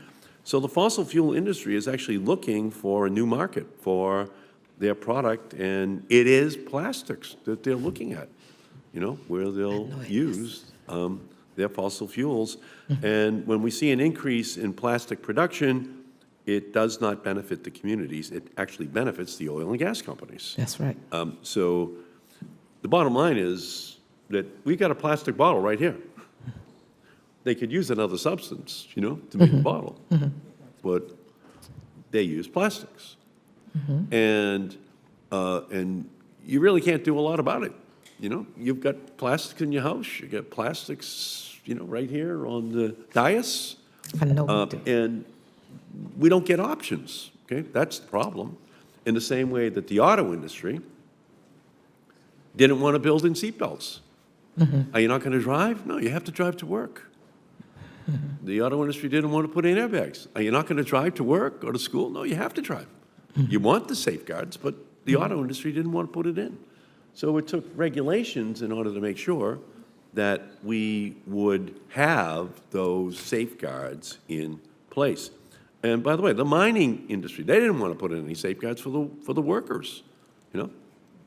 So the fossil fuel industry is actually looking for a new market for their product, and it is plastics that they're looking at, where they'll use their fossil fuels. And when we see an increase in plastic production, it does not benefit the communities. It actually benefits the oil and gas companies. That's right. So the bottom line is that we've got a plastic bottle right here. They could use another substance, to make the bottle, but they use plastics. And you really can't do a lot about it. You've got plastics in your house. You got plastics, right here on the dais. I know we do. And we don't get options, okay? That's the problem. In the same way that the auto industry didn't want to build in seatbelts. Are you not going to drive? No, you have to drive to work. The auto industry didn't want to put in airbags. Are you not going to drive to work or to school? No, you have to drive. You want the safeguards, but the auto industry didn't want to put it in. So it took regulations in order to make sure that we would have those safeguards in place. And by the way, the mining industry, they didn't want to put in any safeguards for the workers.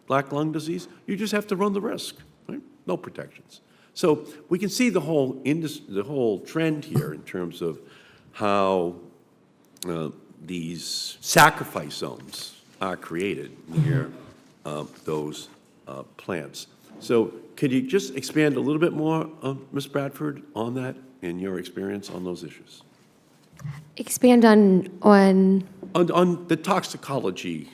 Black lung disease, you just have to run the risk, right? No protections. So we can see the whole trend here in terms of how these sacrifice zones are created near those plants. So could you just expand a little bit more, Ms. Bradford, on that and your experience on those issues? Expand on On the toxicology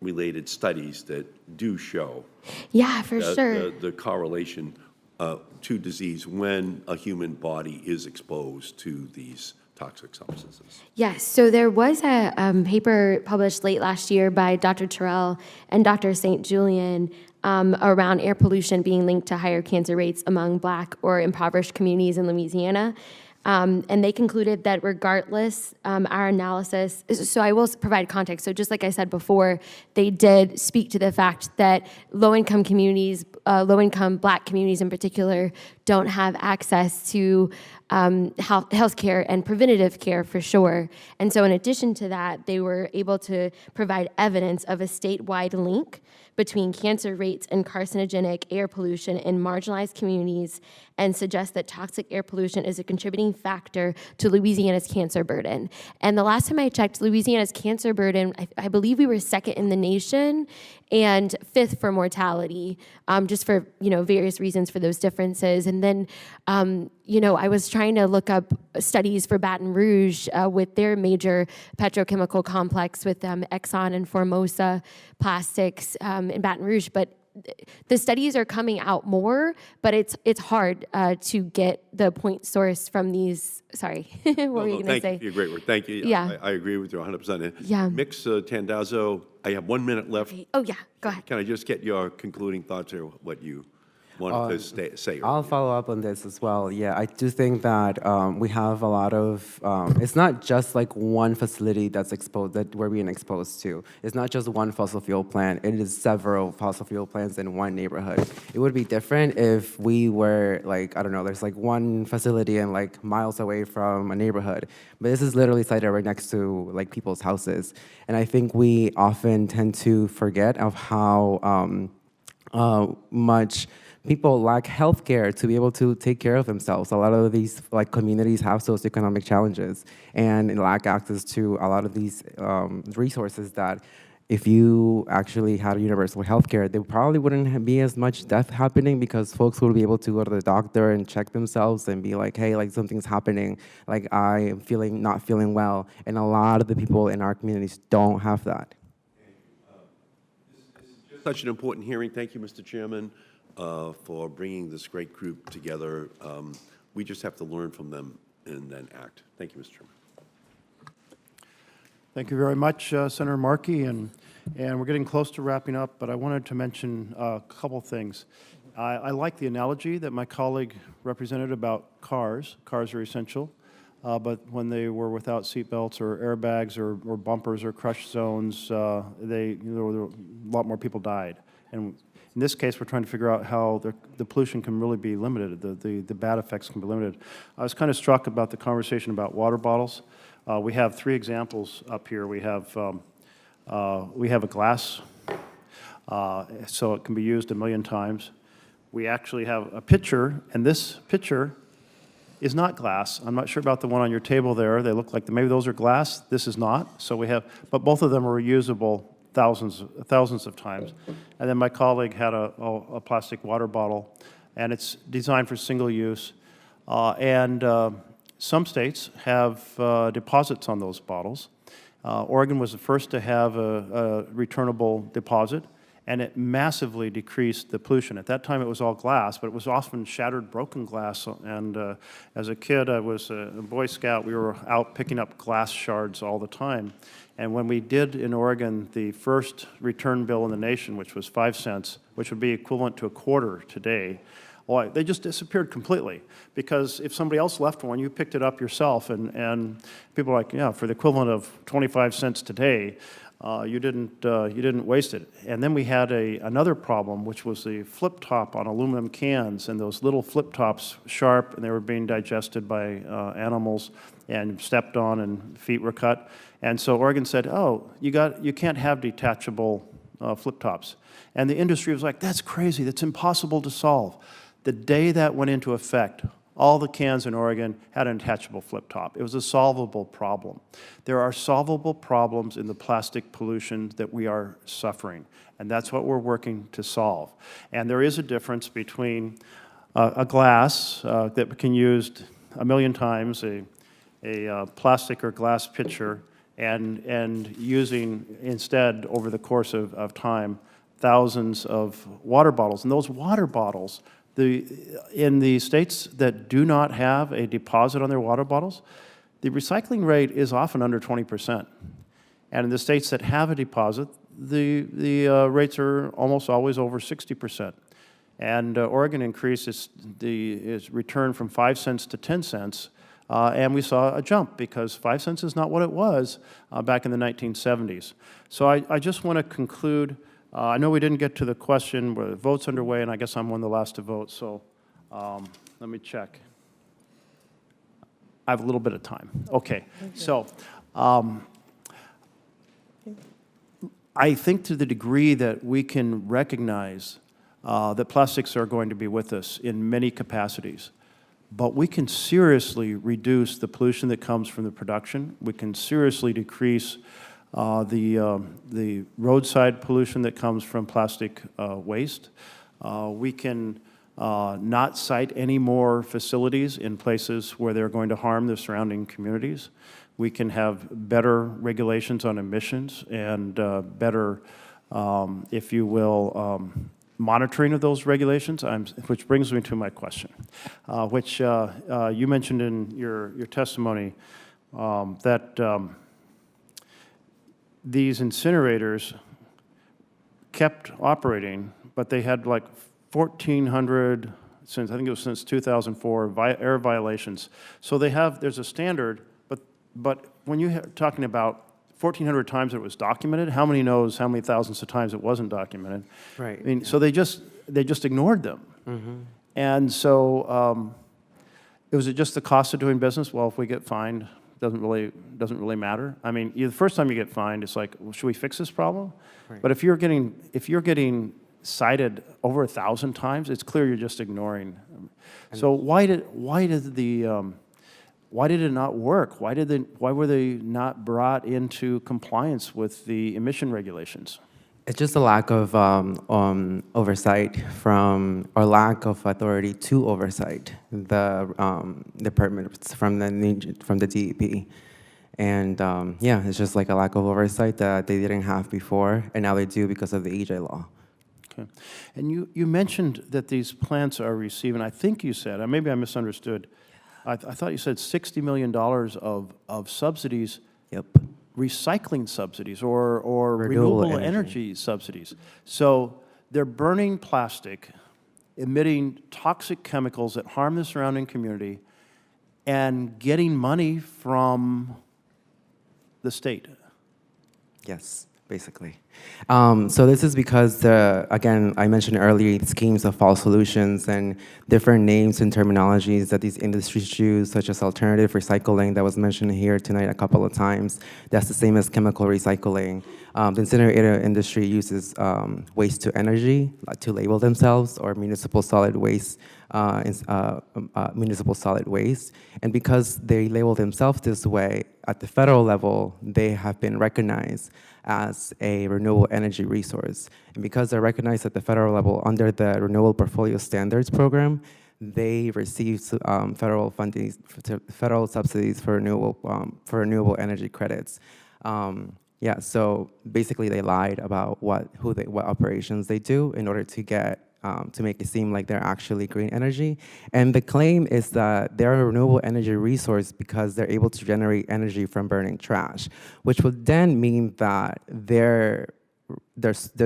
related studies that do show Yeah, for sure. the correlation to disease when a human body is exposed to these toxic substances. Yes, so there was a paper published late last year by Dr. Terrell and Dr. St. Julian around air pollution being linked to higher cancer rates among Black or impoverished communities in Louisiana. And they concluded that regardless, our analysis, so I will provide context. So just like I said before, they did speak to the fact that low-income communities, low-income Black communities in particular don't have access to health care and preventative care for sure. And so in addition to that, they were able to provide evidence of a statewide link between cancer rates and carcinogenic air pollution in marginalized communities, and suggest that toxic air pollution is a contributing factor to Louisiana's cancer burden. And the last time I checked, Louisiana's cancer burden, I believe we were second in the nation and fifth for mortality, just for various reasons for those differences. And then I was trying to look up studies for Baton Rouge with their major petrochemical complex with Exxon and Formosa Plastics in Baton Rouge, but the studies are coming out more, but it's hard to get the point source from these. Sorry, what were you going to say? Thank you for your great work. Thank you. Yeah. I agree with you 100%. Yeah. Mix Tandazo, I have 1 minute left. Oh yeah, go ahead. Can I just get your concluding thoughts or what you wanted to say? I'll follow up on this as well. Yeah, I do think that we have a lot of, it's not just like one facility that's exposed, that we're being exposed to. It's not just one fossil fuel plant. It is several fossil fuel plants in one neighborhood. It would be different if we were like, I don't know, there's like one facility and like miles away from a neighborhood. But this is literally sited right next to like people's houses. And I think we often tend to forget of how much people lack health care to be able to take care of themselves. A lot of these like communities have socioeconomic challenges and lack access to a lot of these resources that if you actually had universal health care, there probably wouldn't be as much death happening because folks would be able to go to the doctor and check themselves and be like, hey, like something's happening, like I am not feeling well. And a lot of the people in our communities don't have that. Such an important hearing. Thank you, Mr. Chairman, for bringing this great group together. We just have to learn from them and then act. Thank you, Mr. Chairman. Thank you very much, Senator Markey, and we're getting close to wrapping up, but I wanted to mention a couple things. I like the analogy that my colleague represented about cars. Cars are essential, but when they were without seatbelts or airbags or bumpers or crush zones, there were a lot more people died. And in this case, we're trying to figure out how the pollution can really be limited, the bad effects can be limited. I was kind of struck about the conversation about water bottles. We have 3 examples up here. We have a glass, so it can be used 1 million times. We actually have a pitcher, and this pitcher is not glass. I'm not sure about the one on your table there. They look like maybe those are glass. This is not. So we have, but both of them are reusable thousands of times. And then my colleague had a plastic water bottle, and it's designed for single use. Some states have deposits on those bottles. Oregon was the first to have a returnable deposit, and it massively decreased the pollution. At that time, it was all glass, but it was often shattered, broken glass. And as a kid, I was a Boy Scout. We were out picking up glass shards all the time. And when we did in Oregon the first return bill in the nation, which was 5 cents, which would be equivalent to a quarter today, well, they just disappeared completely, because if somebody else left one, you picked it up yourself, and people are like, yeah, for the equivalent of 25 cents today, you didn't waste it. And then we had another problem, which was the flip top on aluminum cans, and those little flip tops, sharp, and they were being digested by animals and stepped on, and feet were cut. And so Oregon said, oh, you can't have detachable flip tops. And the industry was like, that's crazy, that's impossible to solve. The day that went into effect, all the cans in Oregon had an attachable flip top. It was a solvable problem. There are solvable problems in the plastic pollution that we are suffering, and that's what we're working to solve. And there is a difference between a glass that can be used 1 million times, a plastic or glass pitcher, and using instead, over the course of time, thousands of water bottles. And those water bottles, in the states that do not have a deposit on their water bottles, the recycling rate is often under 20%. And in the states that have a deposit, the rates are almost always over 60%. And Oregon increased its return from 5 cents to 10 cents, and we saw a jump, because 5 cents is not what it was back in the 1970s. So I just want to conclude I know we didn't get to the question where the vote's underway, and I guess I'm one of the last to vote, so let me check. I have a little bit of time. Okay, so I think to the degree that we can recognize that plastics are going to be with us in many capacities, but we can seriously reduce the pollution that comes from the production. We can seriously decrease the roadside pollution that comes from plastic waste. We can not site any more facilities in places where they're going to harm the surrounding communities. We can have better regulations on emissions and better, if you will, monitoring of those regulations, which brings me to my question, which you mentioned in your testimony, that these incinerators kept operating, but they had like 1,400, since I think it was since 2004, air violations. So there's a standard, but when you're talking about 1,400 times it was documented, how many knows how many thousands of times it wasn't documented? Right. I mean, so they just ignored them. Mm-hmm. And so, was it just the cost of doing business? Well, if we get fined, doesn't really matter. I mean, the first time you get fined, it's like, well, should we fix this problem? Right. But if you're getting cited over 1,000 times, it's clear you're just ignoring. So why did it not work? Why were they not brought into compliance with the emission regulations? It's just a lack of oversight or lack of authority to oversight the permits from the DEP. And yeah, it's just like a lack of oversight that they didn't have before, and now they do because of the EJ law. Okay. And you mentioned that these plants are receiving, I think you said, maybe I misunderstood, I thought you said $60 million of subsidies. Yep. Recycling subsidies or renewable energy subsidies. So they're burning plastic, emitting toxic chemicals that harm the surrounding community, and getting money from the state. Yes, basically. So this is because, again, I mentioned earlier, schemes of false solutions and different names and terminologies that these industries use, such as alternative recycling that was mentioned here tonight a couple of times. That's the same as chemical recycling. The incinerator industry uses waste to energy to label themselves, or municipal solid waste, municipal solid waste. And because they label themselves this way, at the federal level, they have been recognized as a renewable energy resource. And because they're recognized at the federal level under the Renewable Portfolio Standards Program, they receive federal funding, federal subsidies for renewable energy credits. Yeah, so basically they lied about what operations they do in order to get to make it seem like they're actually green energy. And the claim is that they're a renewable energy resource because they're able to generate energy from burning trash, which would then mean that their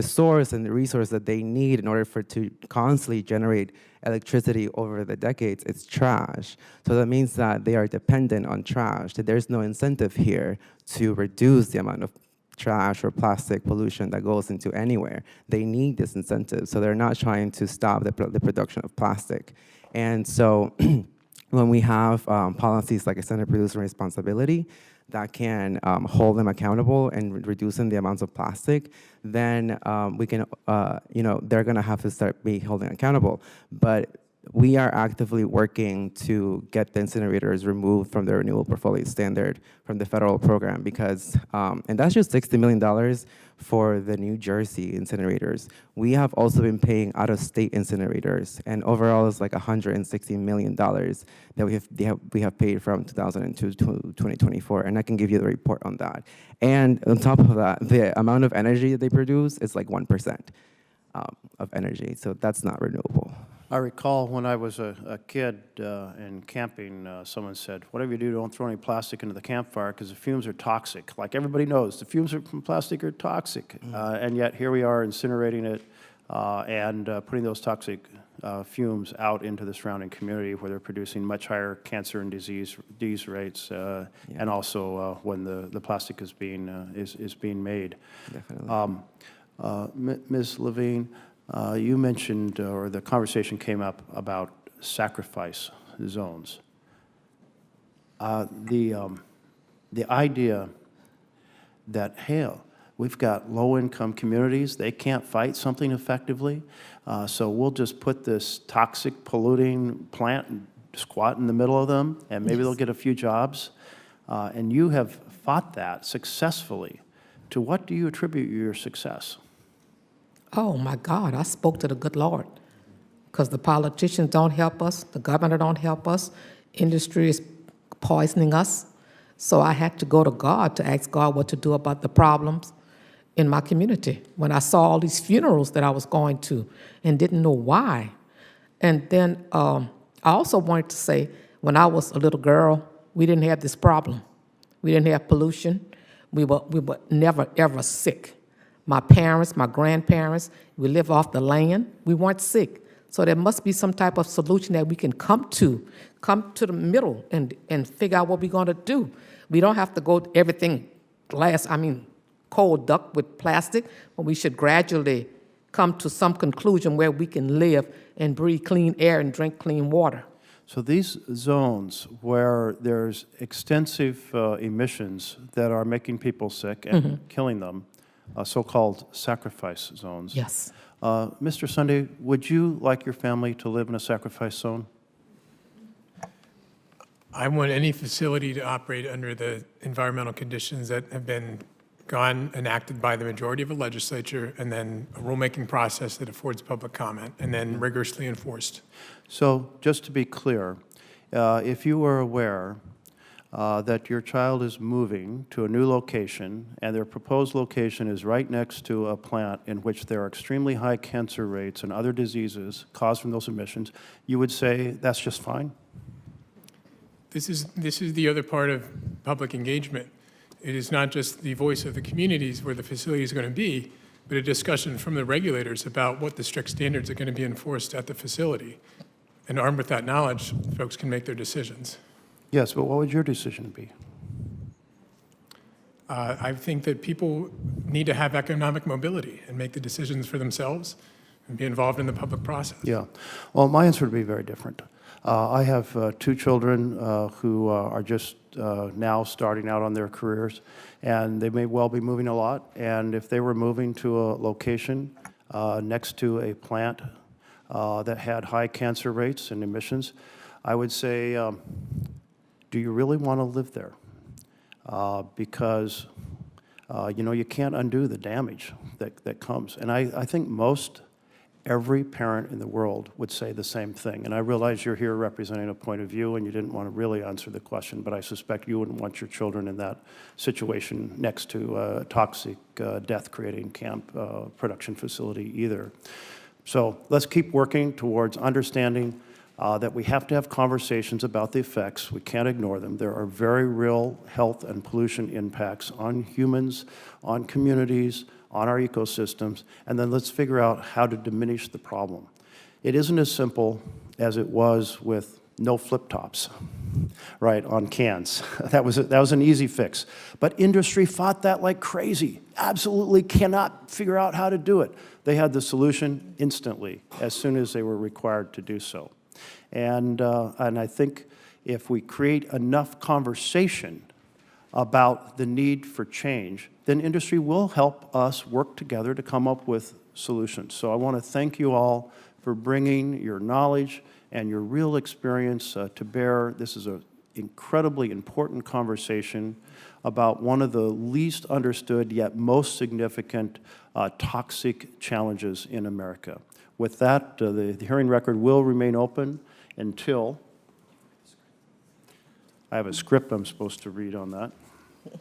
source and the resource that they need in order to constantly generate electricity over the decades, it's trash. So that means that they are dependent on trash, that there's no incentive here to reduce the amount of trash or plastic pollution that goes into anywhere. They need this incentive, so they're not trying to stop the production of plastic. And so when we have policies like extended producer responsibility that can hold them accountable and reducing the amounts of plastic, then we can, they're gonna have to start being holding accountable. But we are actively working to get the incinerators removed from the renewable portfolio standard from the federal program because, and that's just $60 million for the New Jersey incinerators. We have also been paying out-of-state incinerators, and overall it's like $160 million that we have paid from 2002 to 2024, and I can give you the report on that. And on top of that, the amount of energy that they produce is like 1% of energy, so that's not renewable. I recall when I was a kid and camping, someone said, whatever you do, don't throw any plastic into the campfire because the fumes are toxic. Like everybody knows, the fumes from plastic are toxic. And yet here we are incinerating it and putting those toxic fumes out into the surrounding community where they're producing much higher cancer and disease rates and also when the plastic is being made. Definitely. Ms. Lavigne, you mentioned, or the conversation came up about sacrifice zones. The idea that, hell, we've got low-income communities, they can't fight something effectively, so we'll just put this toxic, polluting plant and squat in the middle of them, and maybe they'll get a few jobs. And you have fought that successfully. To what do you attribute your success? Oh, my God, I spoke to the good Lord, because the politicians don't help us, the governor don't help us, industry is poisoning us. So I had to go to God to ask God what to do about the problems in my community. When I saw all these funerals that I was going to and didn't know why. And then I also wanted to say, when I was a little girl, we didn't have this problem. We didn't have pollution. We were never, ever sick. My parents, my grandparents, we live off the land. We weren't sick. So there must be some type of solution that we can come to the middle and figure out what we're going to do. We don't have to go everything cold duct with plastic, but we should gradually come to some conclusion where we can live and breathe clean air and drink clean water. So these zones where there's extensive emissions that are making people sick and killing them, so-called sacrifice zones. Yes. Mr. Sunday, would you like your family to live in a sacrifice zone? I want any facility to operate under the environmental conditions that have been enacted by the majority of the legislature, and then a rulemaking process that affords public comment, and then rigorously enforced. So just to be clear, if you were aware that your child is moving to a new location and their proposed location is right next to a plant in which there are extremely high cancer rates and other diseases caused from those emissions, you would say that's just fine? This is the other part of public engagement. It is not just the voice of the communities where the facility is going to be, but a discussion from the regulators about what the strict standards are going to be enforced at the facility. And armed with that knowledge, folks can make their decisions. Yes, but what would your decision be? I think that people need to have economic mobility and make the decisions for themselves and be involved in the public process. Yeah. Well, my answer would be very different. I have 2 children who are just now starting out on their careers, and they may well be moving a lot. And if they were moving to a location next to a plant that had high cancer rates and emissions, I would say, do you really want to live there? Because, you can't undo the damage that comes. And I think every parent in the world would say the same thing. And I realize you're here representing a point of view and you didn't want to really answer the question, but I suspect you wouldn't want your children in that situation next to a toxic, death-creating camp production facility either. So let's keep working towards understanding that we have to have conversations about the effects. We can't ignore them. There are very real health and pollution impacts on humans, on communities, on our ecosystems, and then let's figure out how to diminish the problem. It isn't as simple as it was with no flip-tops, right, on cans. That was an easy fix. But industry fought that like crazy, absolutely cannot figure out how to do it. They had the solution instantly, as soon as they were required to do so. And I think if we create enough conversation about the need for change, then industry will help us work together to come up with solutions. So I want to thank you all for bringing your knowledge and your real experience to bear. This is an incredibly important conversation about one of the least understood yet most significant toxic challenges in America. With that, the hearing record will remain open until, I have a script I'm supposed to read on that. You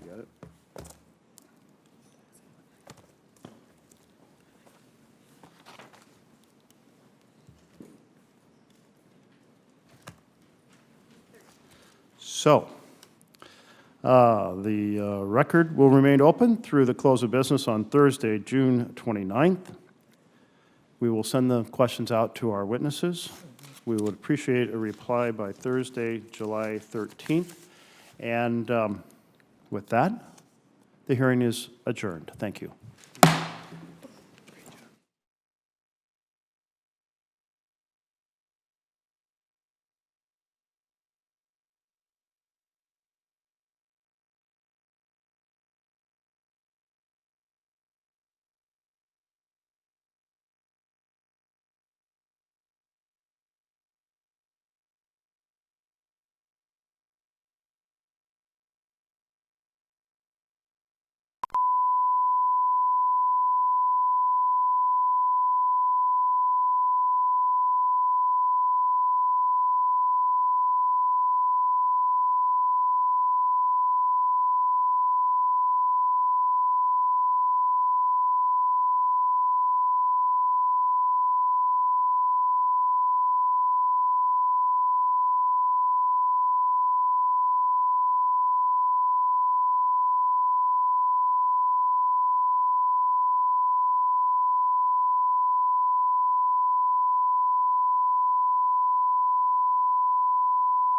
got it? So, the record will remain open through the close of business on Thursday, June 29th. We will send the questions out to our witnesses. We would appreciate a reply by Thursday, July 13th. And With that, the hearing is adjourned. Thank you.